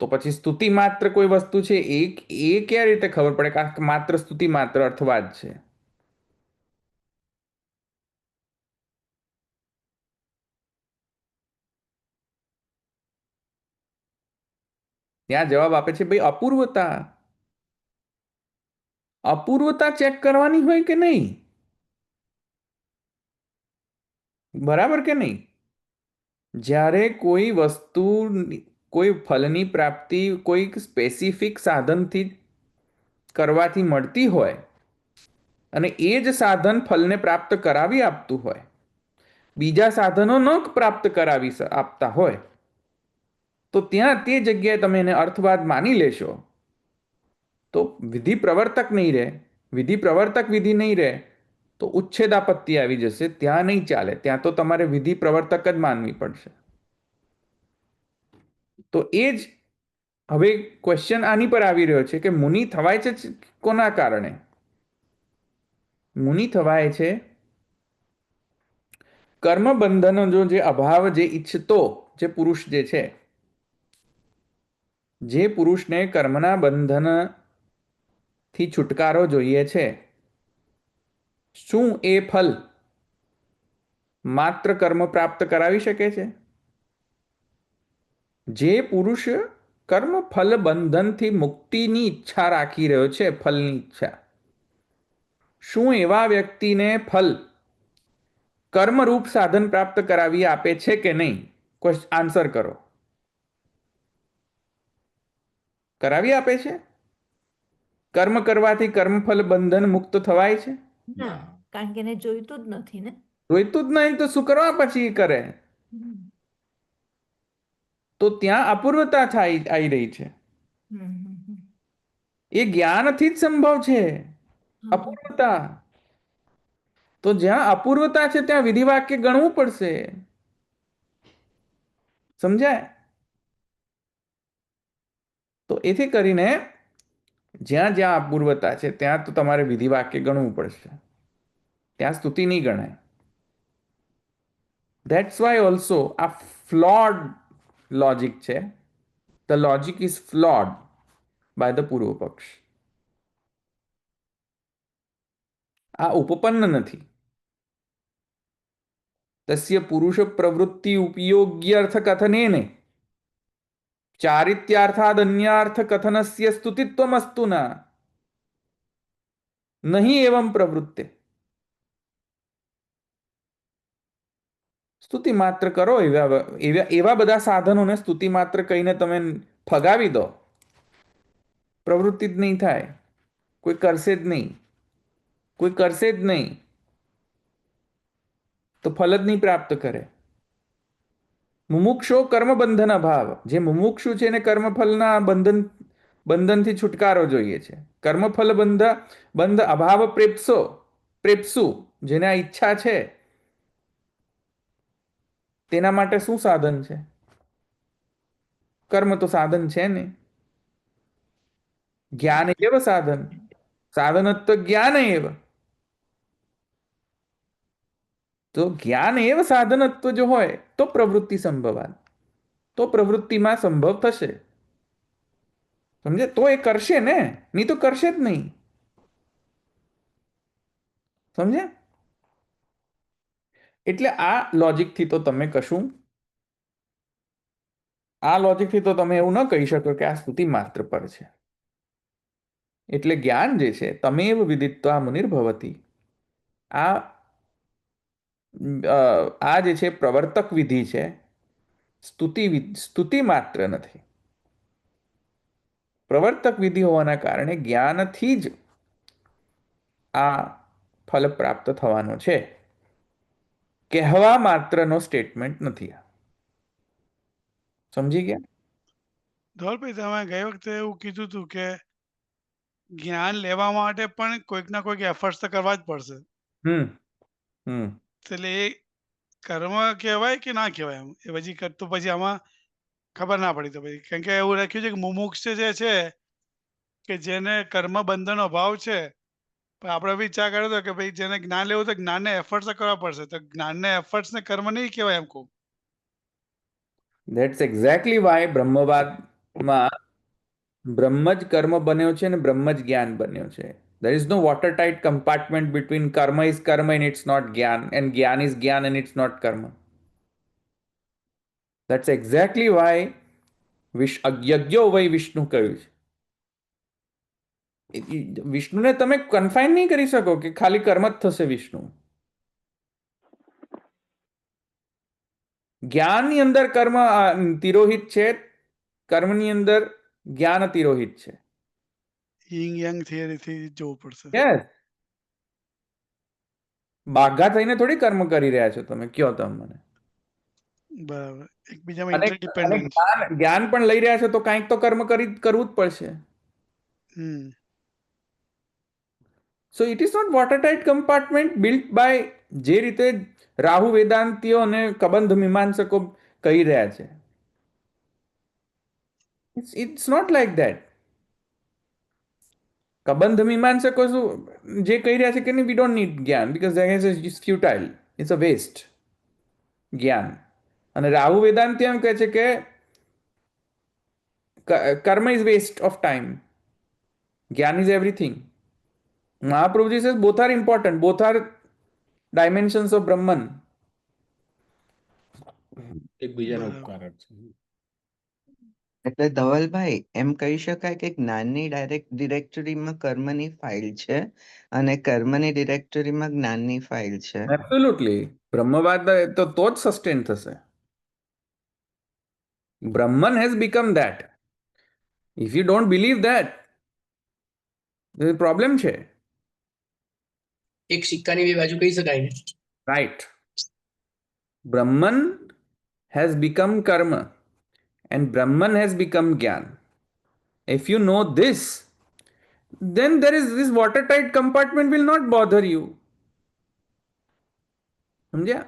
તો પછી સ્તુતિ માત્ર કોઈ વસ્તુ છે એ કેવી રીતે ખબર પડે કે આ માત્ર સ્તુતિ માત્ર અર્થવાદ છે? ત્યાં જવાબ આપે છે ભાઈ અપૂર્વતા. અપૂર્વતા ચેક કરવાની હોય કે નહીં? બરાબર કે નહીં? જ્યારે કોઈ વસ્તુ, કોઈ ફલની પ્રાપ્તિ કોઈ સ્પેસિફિક સાધનથી કરવાથી મળતી હોય અને એ જ સાધન ફલને પ્રાપ્ત કરાવી આપતું હોય, બીજા સાધનો ન પ્રાપ્ત કરાવી આપતા હોય, તો ત્યાં તે જગ્યાએ તમે એને અર્થવાદ માની લેશો તો વિધિ પ્રવર્તક નહીં રહે. વિધિ પ્રવર્તક વિધિ નહીં રહે તો ઉચ્છેદાપત્તિ આવી જશે. ત્યાં નહીં ચાલે, ત્યાં તો તમારે વિધિ પ્રવર્તક જ માનવી પડશે. તો એ જ હવે ક્વેશ્ચન આની પર આવી રહ્યો છે કે મુનિ થવાય છે કોના કારણે? મુનિ થવાય છે કર્મ બંધનનો જે અભાવ, જે ઈચ્છતો જે પુરુષ જે છે, જે પુરુષને કર્મના બંધનથી છુટકારો જોઈએ છે, શું એ ફલ માત્ર કર્મ પ્રાપ્ત કરાવી શકે છે? જે પુરુષ કર્મ ફલ બંધનથી મુક્તિની ઈચ્છા રાખી રહ્યો છે, ફલની ઈચ્છા, શું એવા વ્યક્તિને ફલ કર્મરૂપ સાધન પ્રાપ્ત કરાવી આપે છે કે નહીં? આન્સર કરો. કરાવી આપે છે? કર્મ કરવાથી કર્મફલ બંધન મુક્ત થવાય છે? ના, કારણ કે એને જોઈતું જ નથી ને. જોઈતું જ નહીં તો શું કરવા પછી કરે? તો ત્યાં અપૂર્વતા આવી રહી છે. એ જ્ઞાનથી જ સંભવ છે, અપૂર્વતા. તો જ્યાં અપૂર્વતા છે ત્યાં વિધિવાક્ય ગણવું પડશે. સમજાય? તો એથી કરીને જ્યાં જ્યાં અપૂર્વતા છે ત્યાં તો તમારે વિધિવાક્ય ગણવું પડશે. ત્યાં સ્તુતિ નહીં ગણાય. ધેટ્સ વાય ઓલ્સો આ ફ્લોડ લોજિક છે. The logic is flawed by the પૂર્વ પક્ષ. આ ઉપપન્ન નથી. તસ્ય પુરુષ પ્રવૃત્તિ ઉપયોગ્યર્થ કથનેને ચારિત્યાર્થાદ અન્યાર્થ કથનસ્ય સ્તુતિત્વમસ્તુ ના નહીં એવં પ્રવૃત્તે. સ્તુતિ માત્ર કરો એવા બધા સાધનોને સ્તુતિ માત્ર કહીને તમે ફગાવી દો, પ્રવૃત્તિ જ નહીં થાય. કોઈ કરશે જ નહીં, કોઈ કરશે જ નહીં તો ફલ જ નહીં પ્રાપ્ત કરે. મુમુક્ષો કર્મબંધન અભાવ, જે મુમુક્ષુ છે એને કર્મફલના બંધનથી છુટકારો જોઈએ છે. કર્મફલ બંધ અભાવ પ્રેપ્સુ, જેને આ ઈચ્છા છે તેના માટે શું સાધન છે? કર્મ તો સાધન છે ને. જ્ઞાન એવ સાધન, સાધનત્વ જ્ઞાન એવ. તો જ્ઞાન એવ સાધનત્વ જો હોય તો પ્રવૃત્તિ સંભવાન, તો પ્રવૃત્તિમાં સંભવ થશે. સમજે? તો એ કરશે ને, નહીં તો કરશે જ નહીં. સમજે? એટલે આ લોજિકથી તો તમે કશું, આ લોજિકથી તો તમે એવું ન કહી શકો કે આ સ્તુતિ માત્ર પર છે. એટલે જ્ઞાન જે છે તમેવ વિદિત્વા મુનિર્ભવતી, આ જે છે પ્રવર્તક વિધિ છે, સ્તુતિ માત્ર નથી. પ્રવર્તક વિધિ હોવાના કારણે જ્ઞાનથી જ આ ફલ પ્રાપ્ત થવાનો છે. કહેવા માત્રનો સ્ટેટમેન્ટ નથી. સમજી ગયા? ધવલભાઈ તમે ગઈ વખતે એવું કીધું હતું કે જ્ઞાન લેવા માટે પણ કોઈક ના કોઈક એફર્ટ્સ તો કરવા જ પડશે. હમ હમ એટલે એ કર્મ કહેવાય કે ના કહેવાય એમ એ પછી તો પછી આમાં ખબર ના પડી. તો પછી કેમ કે એવું લખ્યું છે કે મુમુક્ષ જે છે કે જેને કર્મ બંધનનો અભાવ છે, પણ આપણે વિચાર કર્યો હતો કે ભાઈ જેને જ્ઞાન લેવું તો જ્ઞાનને એફર્ટ્સ તો કરવા પડશે, તો જ્ઞાનને એફર્ટ્સ ને કર્મ નહીં કહેવાય એમ કહું. ધેટ્સ એક્ઝેક્ટલી વાય બ્રહ્મવાદમાં બ્રહ્મ જ કર્મ બન્યો છે અને બ્રહ્મ જ જ્ઞાન બન્યો છે. There is no watertight compartment between karma is karma and it's not gyan, and gyan is gyan and it's not karma. That's exactly why યજ્ઞો વય વિષ્ણુ કહ્યું છે. વિષ્ણુને તમે કન્ફાઇન નહીં કરી શકો કે ખાલી કર્મ જ થશે વિષ્ણુ. જ્ઞાનની અંદર કર્મ તિરોહિત છે, કર્મની અંદર જ્ઞાન તિરોહિત છે. યિંગ યંગ થિયરીથી જોવું પડશે. યસ. બાઘા થઈને થોડી કર્મ કરી રહ્યા છો તમે, કયો તમે મને. બરાબર, એકબીજામાં અને ઇન્ટરડિપેન્ડન્સ. જ્ઞાન પણ લઈ રહ્યા છો તો કાંઈક તો કર્મ કરવું જ પડશે. So it is not watertight compartment built by જે રીતે રાહુ વેદાંતિઓ અને કબંધ મીમાંસકો કહી રહ્યા છે. It's not like that. કબંધ મીમાંસકો શું જે કહી રહ્યા છે કે વી ડોન્ટ નીડ જ્ઞાન because it's futile, it's a waste જ્ઞાન. અને રાહુ વેદાંતિ એમ કહે છે કે કર્મ ઇઝ વેસ્ટ ઓફ ટાઈમ, જ્ઞાન is everything. Mahaprabhuji says both are important, both are dimensions of Brahman. એકબીજાનો બરાબર. ઉપકારક છે. એટલે ધવલભાઈ એમ કહી શકાય કે જ્ઞાનની ડાયરેક્ટ ડિરેક્ટરીમાં કર્મની ફાઇલ છે અને કર્મની ડિરેક્ટરીમાં જ્ઞાનની ફાઇલ છે. Absolutely. Brahmavad તો જ સસ્ટેન થશે. Brahman has become that. If you don't believe that, there is a problem છે. એક સિક્કાની બે બાજુ કહી શકાય ને. Right. Brahman has become karma and Brahman has become Gyan. If you know this, then there is this watertight compartment will not bother you. સમજ્યા?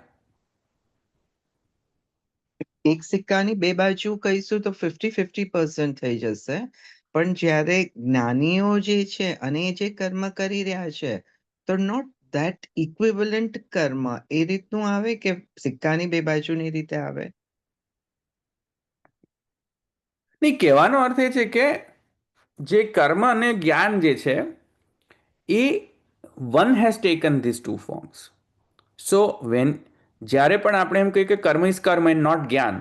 એક સિક્કાની બે બાજુ કહીશું તો 50-50% થઈ જશે, પણ જ્યારે જ્ઞાનીઓ જે છે અને જે કર્મ કરી રહ્યા છે તો નોટ ધેટ ઇક્વિવેલન્ટ કર્મ એ રીતનું આવે કે સિક્કાની બે બાજુની રીતે આવે. નહીં, કહેવાનો અર્થ એ છે કે જે કર્મ અને જ્ઞાન જે છે એ one has taken this two forms. So જ્યારે પણ આપણે એમ કહીએ કે કર્મ ઇઝ કર્મ એન્ડ નોટ જ્ઞાન,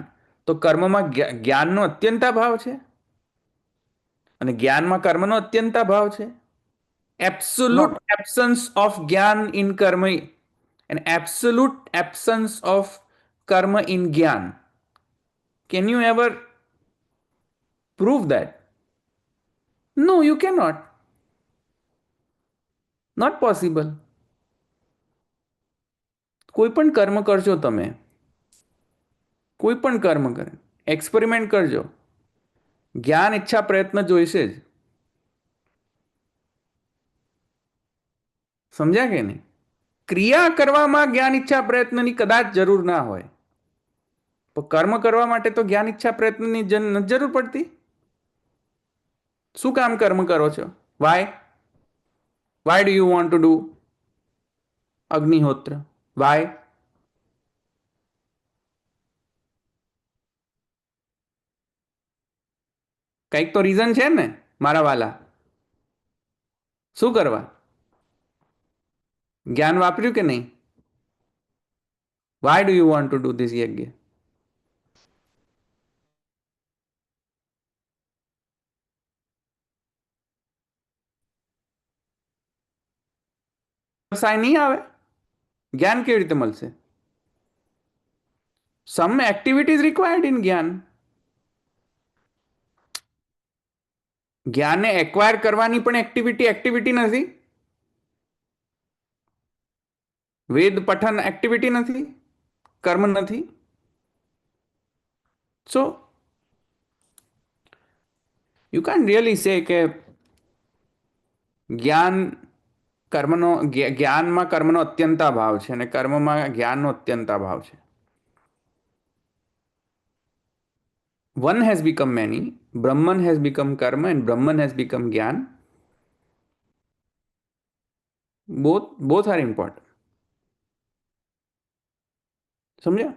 તો કર્મમાં જ્ઞાનનો અત્યંતાભાવ છે અને જ્ઞાનમાં કર્મનો અત્યંતાભાવ છે. એબ્સોલ્યુટ એબ્સન્સ ઓફ જ્ઞાન ઇન કર્મ એન્ડ એબ્સોલ્યુટ એબ્સન્સ ઓફ કર્મ ઇન જ્ઞાન. Can you ever prove that? No, you cannot. Not possible. કોઈ પણ કર્મ કરજો તમે, કોઈ પણ કર્મ કરે, એક્સપેરિમેન્ટ કરજો, જ્ઞાન ઈચ્છા પ્રયત્ન જોઈશે જ. સમજ્યા કે નહીં? ક્રિયા કરવામાં જ્ઞાન ઈચ્છા પ્રયત્નની કદાચ જરૂર ના હોય, પણ કર્મ કરવા માટે તો જ્ઞાન ઈચ્છા પ્રયત્નની જરૂર પડતી. શું કામ કર્મ કરો છો? Why do you want to do Agnihotra? Why? કંઈક તો રીઝન છે ને મારા વાલા. શું કરવા? જ્ઞાન વાપર્યું કે નહીં? Y do you want to do this યજ્ઞ? વ્યવસાય નહીં આવે, જ્ઞાન કેવી રીતે મળશે? સમ એક્ટિવિટીઝ રિક્વાયર્ડ ઇન જ્ઞાન. જ્ઞાનને એક્વાયર કરવાની પણ એક્ટિવિટી નથી. વેદ પઠન એક્ટિવિટી નથી, કર્મ નથી. સો યુ કેન રિયલી સે કે જ્ઞાન જ્ઞાનમાં કર્મનો અત્યંતાભાવ છે અને કર્મમાં જ્ઞાનનો અત્યંતાભાવ છે. One has become many, Brahman has become karma, and Brahman has become Gyan. Both are important. સમજ્યા?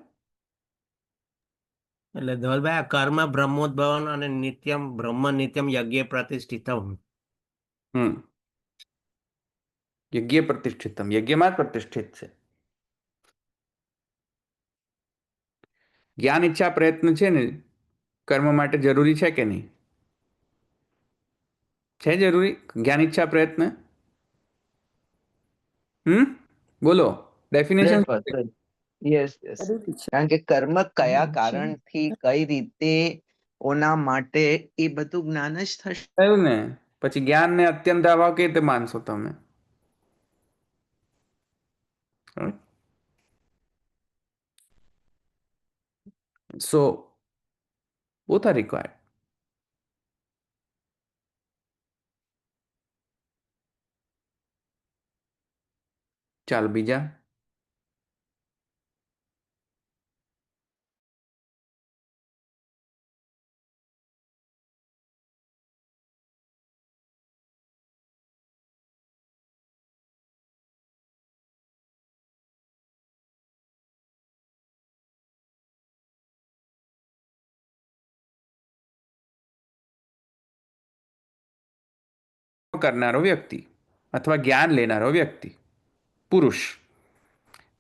એટલે ધવલભાઈ આ કર્મ બ્રહ્મોદ્ભવન અને નિત્યમ બ્રહ્મ નિત્યમ યજ્ઞ પ્રતિષ્ઠિતમ. યજ્ઞ પ્રતિષ્ઠિતમ, યજ્ઞમાં જ પ્રતિષ્ઠિત છે. જ્ઞાન ઈચ્છા પ્રયત્ન છે ને કર્મ માટે જરૂરી છે કે નહીં? છે જરૂરી જ્ઞાન ઈચ્છા પ્રયત્ન? બોલો ડેફિનેશન. 100%. Yes yes. કારણ કે કર્મ કયા કારણથી કઈ રીતે ઓના માટે એ બધું જ્ઞાન જ થશે. થયું ને પછી જ્ઞાન ને અત્યંત અભાવ કેવી રીતે માનશો તમે? So both are required. ચાલો બીજા. કરનારો વ્યક્તિ અથવા જ્ઞાન લેનારો વ્યક્તિ પુરુષ.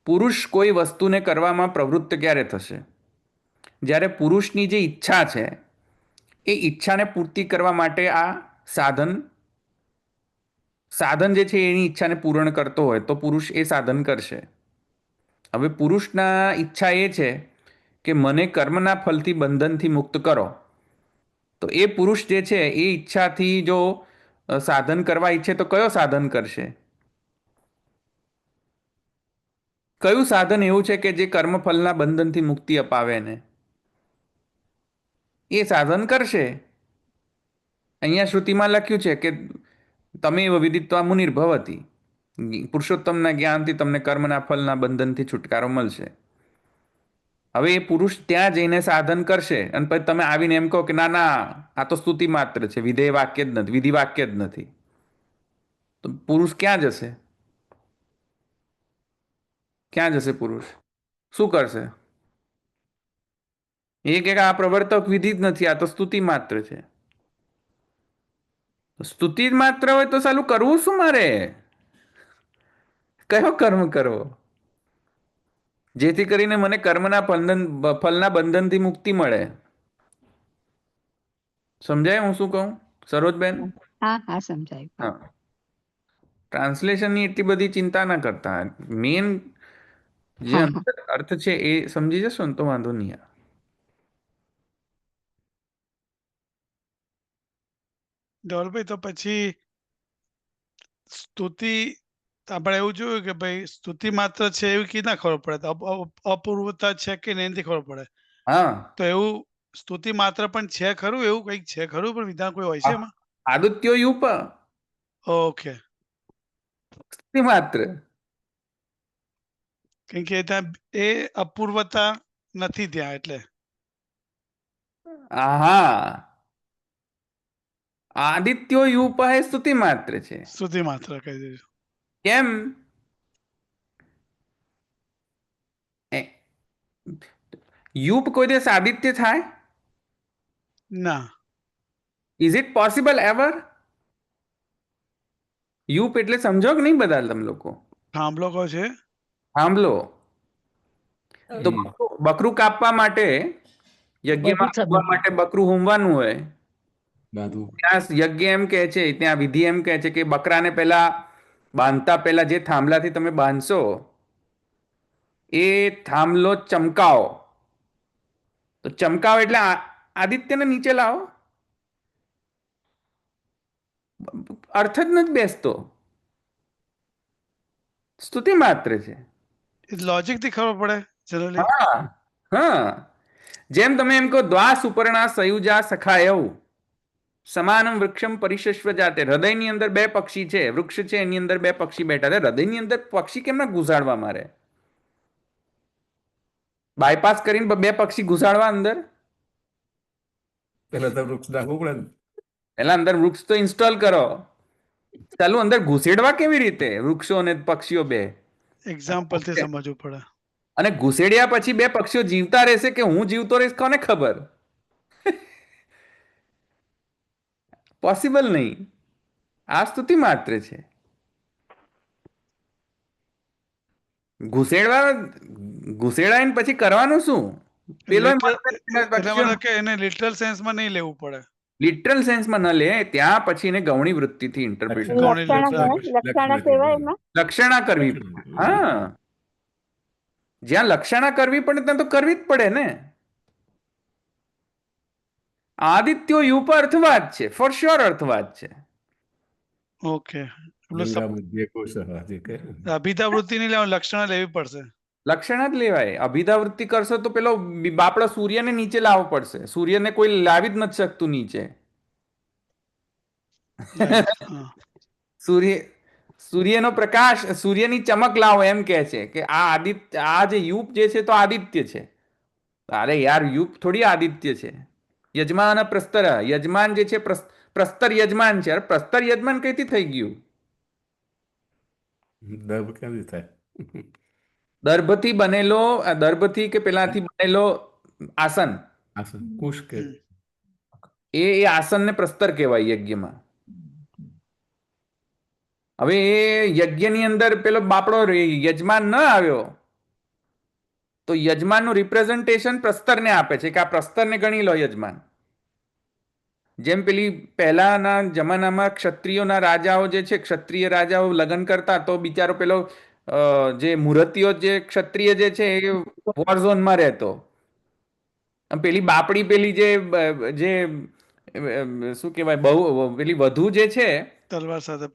પુરુષ કોઈ વસ્તુને કરવામાં પ્રવૃત્ત ક્યારે થશે? જ્યારે પુરુષની જે ઈચ્છા છે એ ઈચ્છાને પૂર્તિ કરવા માટે આ સાધન જે છે એની ઈચ્છાને પૂર્ણ કરતો હોય તો પુરુષ એ સાધન કરશે. હવે પુરુષના ઈચ્છા એ છે કે મને કર્મના ફલથી બંધનથી મુક્ત કરો, તો એ પુરુષ જે છે એ ઈચ્છાથી જો સાધન કરવા ઈચ્છે તો કયો સાધન કરશે? કયું સાધન એવું છે કે જે કર્મફલના બંધનથી મુક્તિ અપાવે એને? એ સાધન કરશે. અહીંયા શ્રુતિમાં લખ્યું છે કે તમે વિદિત્વા મુનિર્ભવતી, પુરુષોત્તમના જ્ઞાનથી તમને કર્મના ફલના બંધનથી છુટકારો મળશે. હવે એ પુરુષ ત્યાં જઈને સાધન કરશે અને પછી તમે આવીને એમ કહો કે ના ના આ તો સ્તુતિ માત્ર છે, વિધેય વાક્ય જ નથી, વિધિ વાક્ય જ નથી, તો પુરુષ ક્યાં જશે? ક્યાં જશે પુરુષ? શું કરશે? એ કે આ પ્રવર્તક વિધિ જ નથી, આ તો સ્તુતિ માત્ર છે. સ્તુતિ જ માત્ર હોય તો સાલું કરવું શું મારે? કયો કર્મ કરવો જેથી કરીને મને કર્મના ફલના બંધનથી મુક્તિ મળે? સમજાય હું શું કહું સરોજબેન? હા સમજાય. હા, ટ્રાન્સલેશનની એટલી બધી ચિંતા ના કરતા, મેન જે અર્થ છે એ સમજી જશો ને તો વાંધો નહીં આવે. ધવલભાઈ તો પછી સ્તુતિ આપણે એવું જોયું કે ભાઈ સ્તુતિ માત્ર છે એવું કી ના ખબર પડે, તો અપૂર્વતા છે કે નહીં એનાથી ખબર પડે. હા, તો એવું સ્તુતિ માત્ર પણ છે ખરું? એવું કંઈક છે ખરું? પણ વિધાન કોઈ હોય છે એમાં? આદિત્યો યુપ ઓકે. સ્તુતિ માત્ર. કેમ કે ત્યાં એ અપૂર્વતા નથી ત્યાં એટલે. હા, આદિત્યો યુપ એ સ્તુતિ માત્ર છે. સ્તુતિ માત્ર કહી દીધું. કેમ? યુપ કોઈ દિવસ આદિત્ય થાય? ના. Is it possible ever? Yup એટલે સમજો કે નહીં બધા તમે લોકો? થાંભલો કહો છે. થાંભલો. તો બકરું કાપવા માટે, યજ્ઞમાં કાપવા માટે બકરું હોમવાનું હોય, ત્યાં યજ્ઞ એમ કહે છે, ત્યાં વિધિ એમ કહે છે કે બકરાને પહેલા બાંધતા પહેલા જે થાંભલાથી તમે બાંધશો એ થાંભલો ચમકાવો. તો ચમકાવો એટલે આદિત્યને નીચે લાવો. અર્થ જ નથી બેસતો. સ્તુતિ માત્ર છે. લોજિક થી ખબર પડે જનરલી. હા હા, જેમ તમે એમ કહો દ્વા સુપર્ણા સયુજા સખાયવ, સમાનમ વૃક્ષમ પરિશસ્વ જાતે. હૃદયની અંદર બે પક્ષી છે, વૃક્ષ છે, એની અંદર બે પક્ષી બેઠા છે. હૃદયની અંદર પક્ષી કેમ ના ઘુસાડવા મારે? બાયપાસ કરીને બે પક્ષી ઘુસાડવા અંદર? પેલા તો વૃક્ષ નાખવું પડે ને. પેલા અંદર વૃક્ષ તો ઇન્સ્ટોલ કરો. ચાલુ અંદર ઘુસેડવા કેવી રીતે વૃક્ષો અને પક્ષીઓ બે? એક્ઝામ્પલ થી સમજવું પડે. અને ઘુસેડ્યા પછી બે પક્ષીઓ જીવતા રહેશે કે હું જીવતો રહીશ, કોને ખબર? પોસિબલ નહીં. આ સ્તુતિ માત્ર છે. ઘુસેડાય ને પછી કરવાનું શું? પેલો એટલે મતલબ કે એને લિટરલ સેન્સમાં નહીં લેવું પડે. લિટરલ સેન્સમાં ન લે, ત્યાં પછી એને ગૌણી વૃત્તિથી ઇન્ટરપ્રિટ લક્ષણા કરવી. હા, જ્યાં લક્ષણા કરવી પડે ત્યાં તો કરવી જ પડે ને. આદિત્યો યુપ અર્થવાદ છે, ફોર શ્યોર અર્થવાદ છે. ઓકે, ગંગા મધ્ય કોશઃ જે કહે ને. અભિધા વૃત્તિ નહીં લેવાનું, લક્ષણ લેવી પડશે. લક્ષણા જ લેવાય. અભિધાવૃત્તિ કરશો તો પેલો બાપડો સૂર્યને નીચે લાવવો પડશે. સૂર્યને કોઈ લાવી જ નથી શકતું નીચે. સૂર્યનો પ્રકાશ, સૂર્યની ચમક લાવો એમ કે છે કે આ જે યુપ જે છે તો આદિત્ય છે. અરે યાર, યુપ થોડી આદિત્ય છે. યજમાન પ્રસ્તર, યજમાન જે છે પ્રસ્તર યજમાન છે. અરે પ્રસ્તર યજમાન કઈથી થઈ ગયું? દર્ભ ક્યાંથી થાય? દર્ભથી બનેલો, દર્ભથી કે પેલાથી બનેલો આસન, આસન કુશ કે એ આસનને પ્રસ્તર કહેવાય યજ્ઞમાં. હવે એ યજ્ઞની અંદર પેલો બાપડો યજમાન ન આવ્યો તો યજમાનનું રિપ્રેઝન્ટેશન પ્રસ્તરને આપે છે કે આ પ્રસ્તરને ગણી લો યજમાન. જેમ પેલી પહેલાના જમાનામાં ક્ષત્રિયોના રાજાઓ જે છે, ક્ષત્રિય રાજાઓ લગ્ન કરતા તો બિચારો પેલો જે મૂર્તિઓ જે ક્ષત્રિય જે છે એ વોર ઝોનમાં રહેતો. પેલી બાપડી પેલી જે શું કહેવાય, બહુ પેલી વધુ જે છે તલવાર સાથે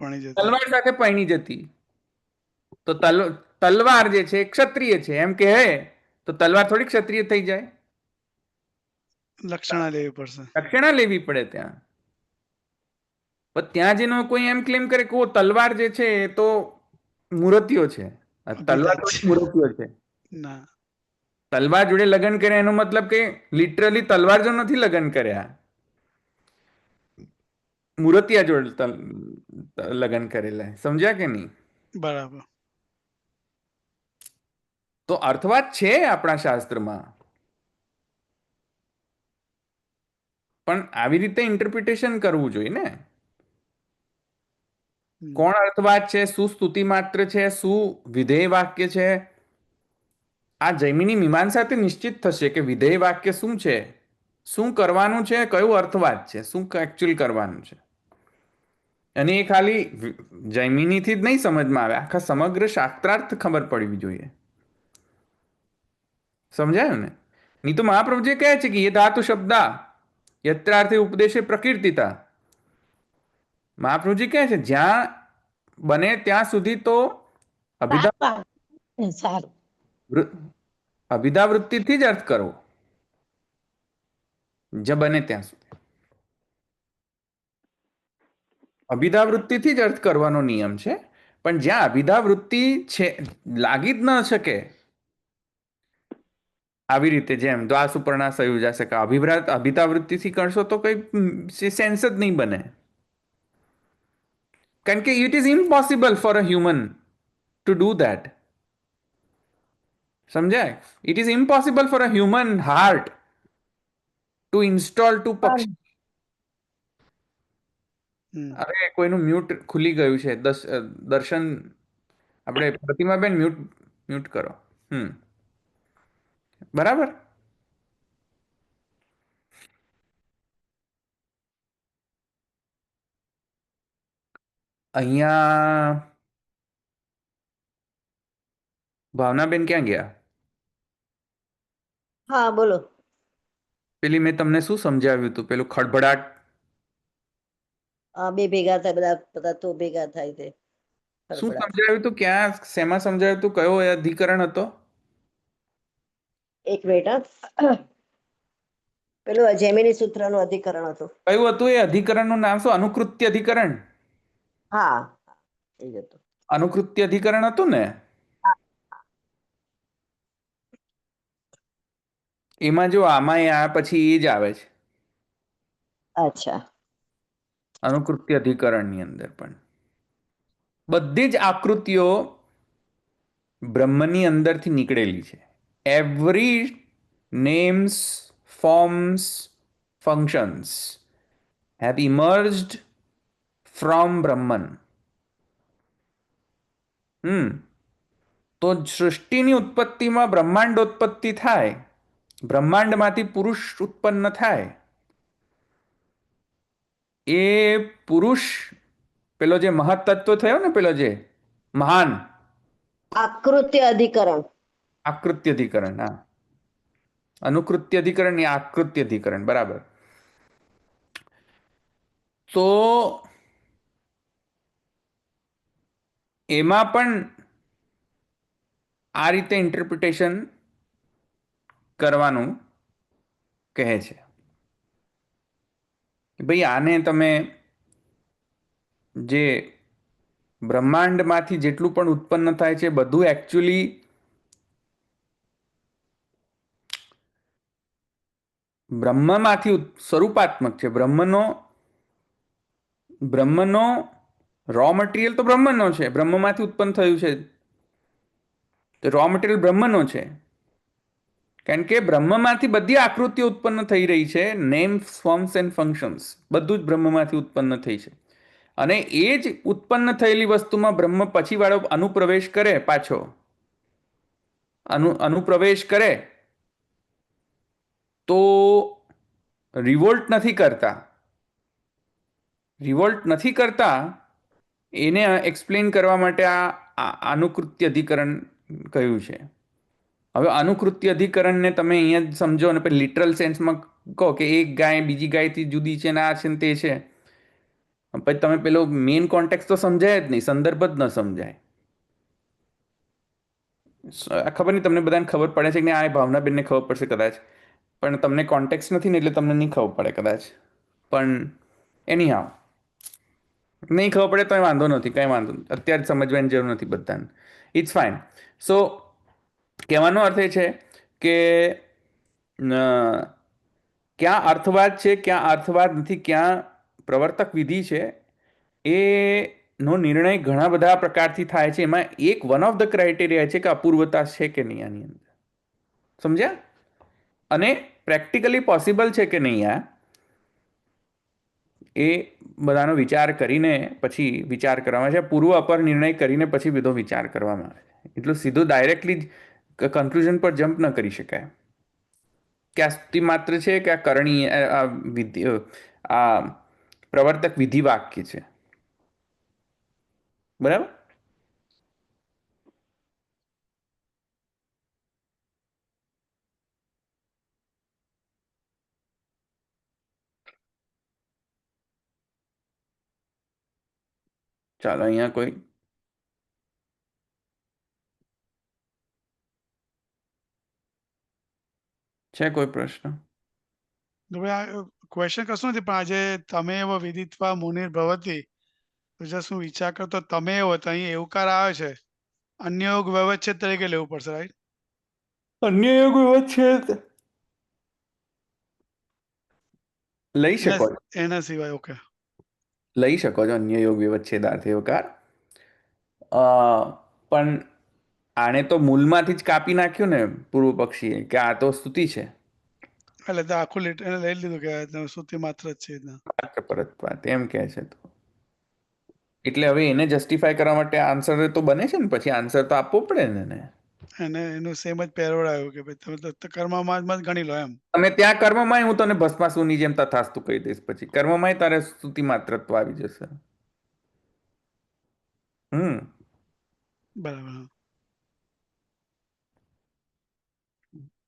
પરણી જતી. તો તલવાર જે છે ક્ષત્રિય છે એમ કહે તો તલવાર થોડી ક્ષત્રિય થઈ જાય? લક્ષણા લેવી પડશે. લક્ષણા લેવી પડે ત્યાં. પણ ત્યાં જેનો કોઈ એમ ક્લેમ કરે કે તલવાર જે છે એ તો મૂર્તિઓ છે. તલવાર તો મૂર્તિઓ છે. ના, તલવાર જોડે લગ્ન કર્યા એનો મતલબ કે લિટરલી તલવાર જો નથી લગ્ન કર્યા, મૂર્તિયા જોડે લગ્ન કરેલા. સમજ્યા કે નહીં? બરાબર. તો અર્થવાદ છે આપણા શાસ્ત્રમાં, પણ આવી રીતે ઇન્ટરપ્રિટેશન કરવું જોઈએ ને. કોણ અર્થવાદ છે, શું સ્તુતિ માત્ર છે, શું વિધેય વાક્ય છે? આ જૈમિની મીમાંસાથી નિશ્ચિત થશે કે વિધેય વાક્ય શું છે, શું કરવાનું છે, કયું અર્થવાદ છે, શું એકચ્યુઅલ કરવાનું છે. અને એ ખાલી જૈમિનીથી જ નહીં સમજમાં આવે, આખા સમગ્ર શાસ્ત્રાર્થ ખબર પડવી જોઈએ. સમજાયું ને? નહીં તો મહાપ્રભુજી કહે છે કે એ ધાતુ શબ્દા યત્રાર્થે ઉપદેશે પ્રકીર્તિતા. મહાપ્રભુજી કહે છે જ્યાં બને ત્યાં સુધી તો અભિધાવૃત્તિથી જ અર્થ કરવો, જ્યાં બને ત્યાં સુધી અભિધાવૃત્તિથી જ અર્થ કરવાનો નિયમ છે. પણ જ્યાં અભિધાવૃત્તિ છે લાગી જ ન શકે, આવી રીતે જેમ દ્વાસુપર્ણા સંયુજા શકે, અભિધાવૃત્તિથી કરશો તો કઈ સેન્સ જ નહીં બને. કારણ કે it is impossible for a human to do that. સમજાય? It is impossible for a human heart to install to પક્ષી. અરે કોઈનું મ્યુટ ખુલી ગયું છે. દર્શન, આપણે પ્રતિમાબેન મ્યુટ કરો. બરાબર. અહીંયા ભાવનાબેન ક્યાં ગયા? હા બોલો. પેલી મેં તમને શું સમજાવ્યું હતું, પેલું ખડભડાટ? બે ભેગા થાય, બધા તો ભેગા થાય છે. શું સમજાવ્યું હતું? ક્યાં શેમાં સમજાવ્યું હતું? કયો એ અધિકરણ હતો? એક મિનિટ. પેલું જેમિની સૂત્રનું અધિકરણ હતું. કયું હતું એ અધિકરણનું નામ? શું? અનુકૃત્ય અધિકરણ. હા, એ જ હતું. અનુકૃત્ય અધિકરણ હતું ને? એમાં જો આમાં આ પછી એ જ આવે છે, અચ્છા. અનુકૃત્ય અધિકરણની અંદર પણ બધી જ આકૃતિઓ બ્રહ્મની અંદરથી નીકળેલી છે. Every names, forms, functions have emerged from બ્રહ્મન. તો સૃષ્ટિની ઉત્પત્તિમાં બ્રહ્માંડોત્પત્તિ થાય, બ્રહ્માંડમાંથી પુરુષ ઉત્પન્ન થાય. એ પુરુષ પેલો જે મહત્તત્વ થયો ને, પેલો જે મહાન આકૃત્ય અધિકરણ. આકૃત્ય અધિકરણ. હા, અનુકૃત્ય અધિકરણ ને આકૃત્ય અધિકરણ, બરાબર. તો એમાં પણ આ રીતે ઇન્ટરપ્રિટેશન કરવાનું કહે છે કે ભાઈ આને તમે જે બ્રહ્માંડમાંથી જેટલું પણ ઉત્પન્ન થાય છે બધું એકચ્યુઅલી બ્રહ્મમાંથી સ્વરૂપાત્મક છે. બ્રહ્મનો રો મટીરિયલ તો બ્રહ્મનો છે, બ્રહ્મમાંથી ઉત્પન્ન થયું છે, તો રો મટીરિયલ બ્રહ્મનો છે. કારણ કે બ્રહ્મમાંથી બધી આકૃતિઓ ઉત્પન્ન થઈ રહી છે, નેમ્સ, ફોર્મ્સ એન્ડ ફંક્શન્સ બધું જ બ્રહ્મમાંથી ઉત્પન્ન થઈ છે. અને એ જ ઉત્પન્ન થયેલી વસ્તુમાં બ્રહ્મ પછી વાળો અનુપ્રવેશ કરે, પાછો અનુપ્રવેશ કરે તો રિવોલ્ટ નથી કરતા. રિવોલ્ટ નથી કરતા એને એક્સપ્લેન કરવા માટે આ અનુકૃત્ય અધિકરણ કહ્યું છે. હવે અનુકૃત્ય અધિકરણને તમે અહીંયા જ સમજો અને પછી લિટરલ સેન્સમાં કહો કે એક ગાય બીજી ગાયથી જુદી છે ને આ છે ને તે છે, પછી તમે પેલો મેઇન કોન્ટેક્ટ તો સમજાય જ નહીં, સંદર્ભ જ ન સમજાય. ખબર નહીં તમને બધાને ખબર પડે છે કે નહીં, આ ભાવનાબેનને ખબર પડશે કદાચ, પણ તમને કોન્ટેક્ટ નથી ને એટલે તમને નહીં ખબર પડે કદાચ. પણ એની હાવ નહીં ખબર પડે તો વાંધો નથી, કંઈ વાંધો નથી, અત્યારે સમજવાની જરૂર નથી બધાને, ઇટ્સ ફાઇન. સો કહેવાનો અર્થ એ છે કે ક્યાં અર્થવાદ છે, ક્યાં અર્થવાદ નથી, ક્યાં પ્રવર્તક વિધિ છે, એનો નિર્ણય ઘણા બધા પ્રકારથી થાય છે. એમાં એક વન ઓફ ધ ક્રાઇટેરિયા છે કે અપૂર્વતા છે કે નહીં આની અંદર. સમજ્યા? અને પ્રેક્ટિકલી પોસિબલ છે કે નહીં આ, એ બધાનો વિચાર કરીને પછી વિચાર કરવામાં આવે છે. પૂર્વ અપર નિર્ણય કરીને પછી બધો વિચાર કરવામાં આવે છે. એટલું સીધું ડાયરેક્ટલી જ કન્ક્લુઝન પર જમ્પ ન કરી શકાય કે આ સ્તુતિ માત્ર છે કે આ કરણીય આ પ્રવર્તક વિધિ વાક્ય છે. બરાબર? ચાલો અહીંયા કોઈ છે કોઈ પ્રશ્ન? તો ભાઈ આ ક્વેશ્ચન કશું નથી, પણ આજે તમે એવો વિદિત્વા મુનિર ભવતી, તો જસ્ટ હું વિચાર કરતો તમે એવો, તો અહીં એવકાર આવે છે, અન્ય યોગ વ્યવચ્છેદ તરીકે લેવું પડશે, રાઈટ? અન્ય યોગ વ્યવચ્છેદ લઈ શકો છો, એના સિવાય ઓકે. લઈ શકો છો અન્ય યોગ વ્યવચ્છેદાર્થ એવકાર. પણ આણે તો મૂલમાંથી જ કાપી નાખ્યું ને પૂર્વ પક્ષીએ કે આ તો સ્તુતિ છે, એટલે તો આખું એને લઈ લીધું કે શ્રુતિ માત્ર જ છે એના. માત્ર પરત્વાત એમ કહે છે. તો એટલે હવે એને જસ્ટિફાય કરવા માટે આન્સર તો બને છે ને, પછી આન્સર તો આપવો પડે ને એને. એને એનું સેમ જ પેરોડ આવ્યું કે ભાઈ તમે તો કર્મમાં જ ગણી લો એમ. તમે ત્યાં કર્મમાંય હું તને ભસ્માસુરની જેમ તથાસ્તુ કહી દઈશ, પછી કર્મમાંય તારે સ્તુતિ માત્રત્વ આવી જશે. બરાબર.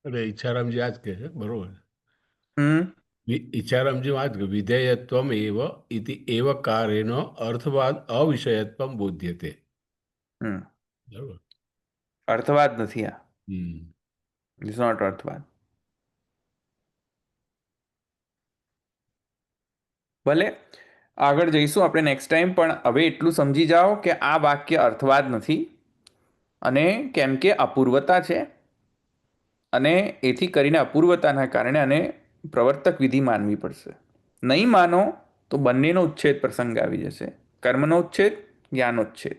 એટલે ઈચ્છારામજી આ જ કહે છે, બરોબર. હમ ઈચ્છારામજી આ જ કહે વિધેયત્વમ એવ ઇતિ એવકારેનો અર્થવાદ અવિષયત્વમ બોધ્યતે. હમ બરોબર. અર્થવાદ નથી આ, હમ ઇટ્સ નોટ અર્થવાદ. ભલે આગળ જઈશું આપણે નેક્સ્ટ ટાઈમ, પણ હવે એટલું સમજી જાઓ કે આ વાક્ય અર્થવાદ નથી, અને કેમ કે અપૂર્વતા છે, અને એથી કરીને અપૂર્વતાના કારણે આને પ્રવર્તક વિધિ માનવી પડશે. નહીં માનો તો બંનેનો ઉચ્છેદ પ્રસંગ આવી જશે, કર્મનો ઉચ્છેદ, જ્ઞાનોચ્છેદ.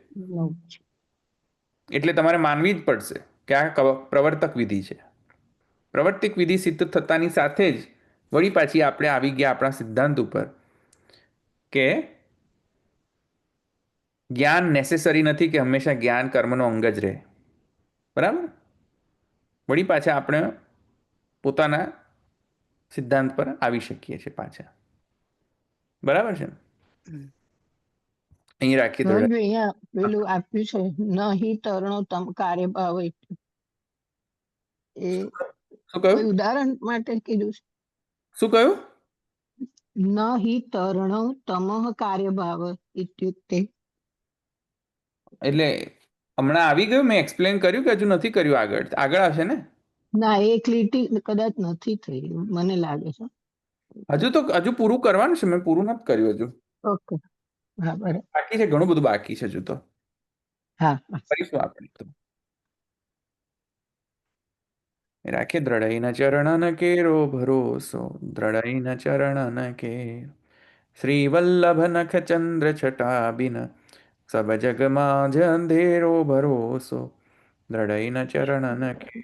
એટલે તમારે માનવી જ પડશે કે આ પ્રવર્તક વિધિ છે. પ્રવર્તિક વિધિ સિદ્ધ થતાની સાથે જ વળી પાછી આપણે આવી ગયા આપણા સિદ્ધાંત ઉપર કે જ્ઞાન નેસેસરી નથી કે હંમેશા જ્ઞાન કર્મનો અંગ જ રહે. બરાબર? વળી પાછા આપણે પોતાના સિદ્ધાંત પર આવી શકીએ છીએ પાછા. બરાબર છે ને? હમ. અહીં રાખીએ તો ધનંજય, અહીંયા પેલું આપ્યું છે નહીં તરણો તમ કાર્યભાવ એ શું કહ્યું? કોઈ ઉદાહરણ માટે કીધું છે? શું કહ્યું? નહીં તરણો તમઃ કાર્યભાવ ઇત્યુક્તે. એટલે હમણાં આવી ગયું? મેં એક્સપ્લેન કર્યું કે હજુ નથી કર્યું? આગળ આગળ આવશે ને? ના, એક લીટી કદાચ નથી થઈ મને લાગે છે. હજુ પૂરું કરવાનું છે. મેં પૂરું નથી કર્યું હજુ. ઓકે, હા બરાબર. બાકી છે, ઘણું બધું બાકી છે હજુ તો. હા, કરીશું આપણે તો. રાખીએ. દ્રઢઈન ચરણન કેરો ભરોસો, દ્રઢઈન ચરણન કેરો, શ્રી વલ્લભ નખ ચંદ્ર છટા બિન, सब जग मांझ अंधेरो भरोसो, दृढ़ई न चरणन के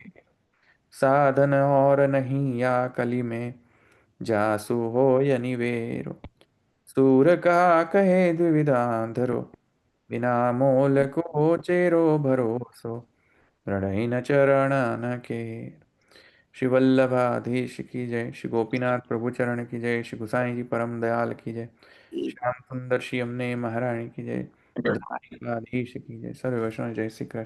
साधन और नहीं या कली में, जासु हो निवेरो, सूर का कहे द्विविधांधरो, बिना मोल को चेरो भरोसो, दृढ़ई न चरणन के. श्री वल्लभाधीश की जय, श्री गोपीनाथ प्रभु चरण की जय, श्री गुसाई जी परम दयाल की जय, श्याम सुंदर श्री अम्ने महारानी की जय, द्वारिकाधीश की जय. सर्व वैष्णव जय श्री कृष्ण.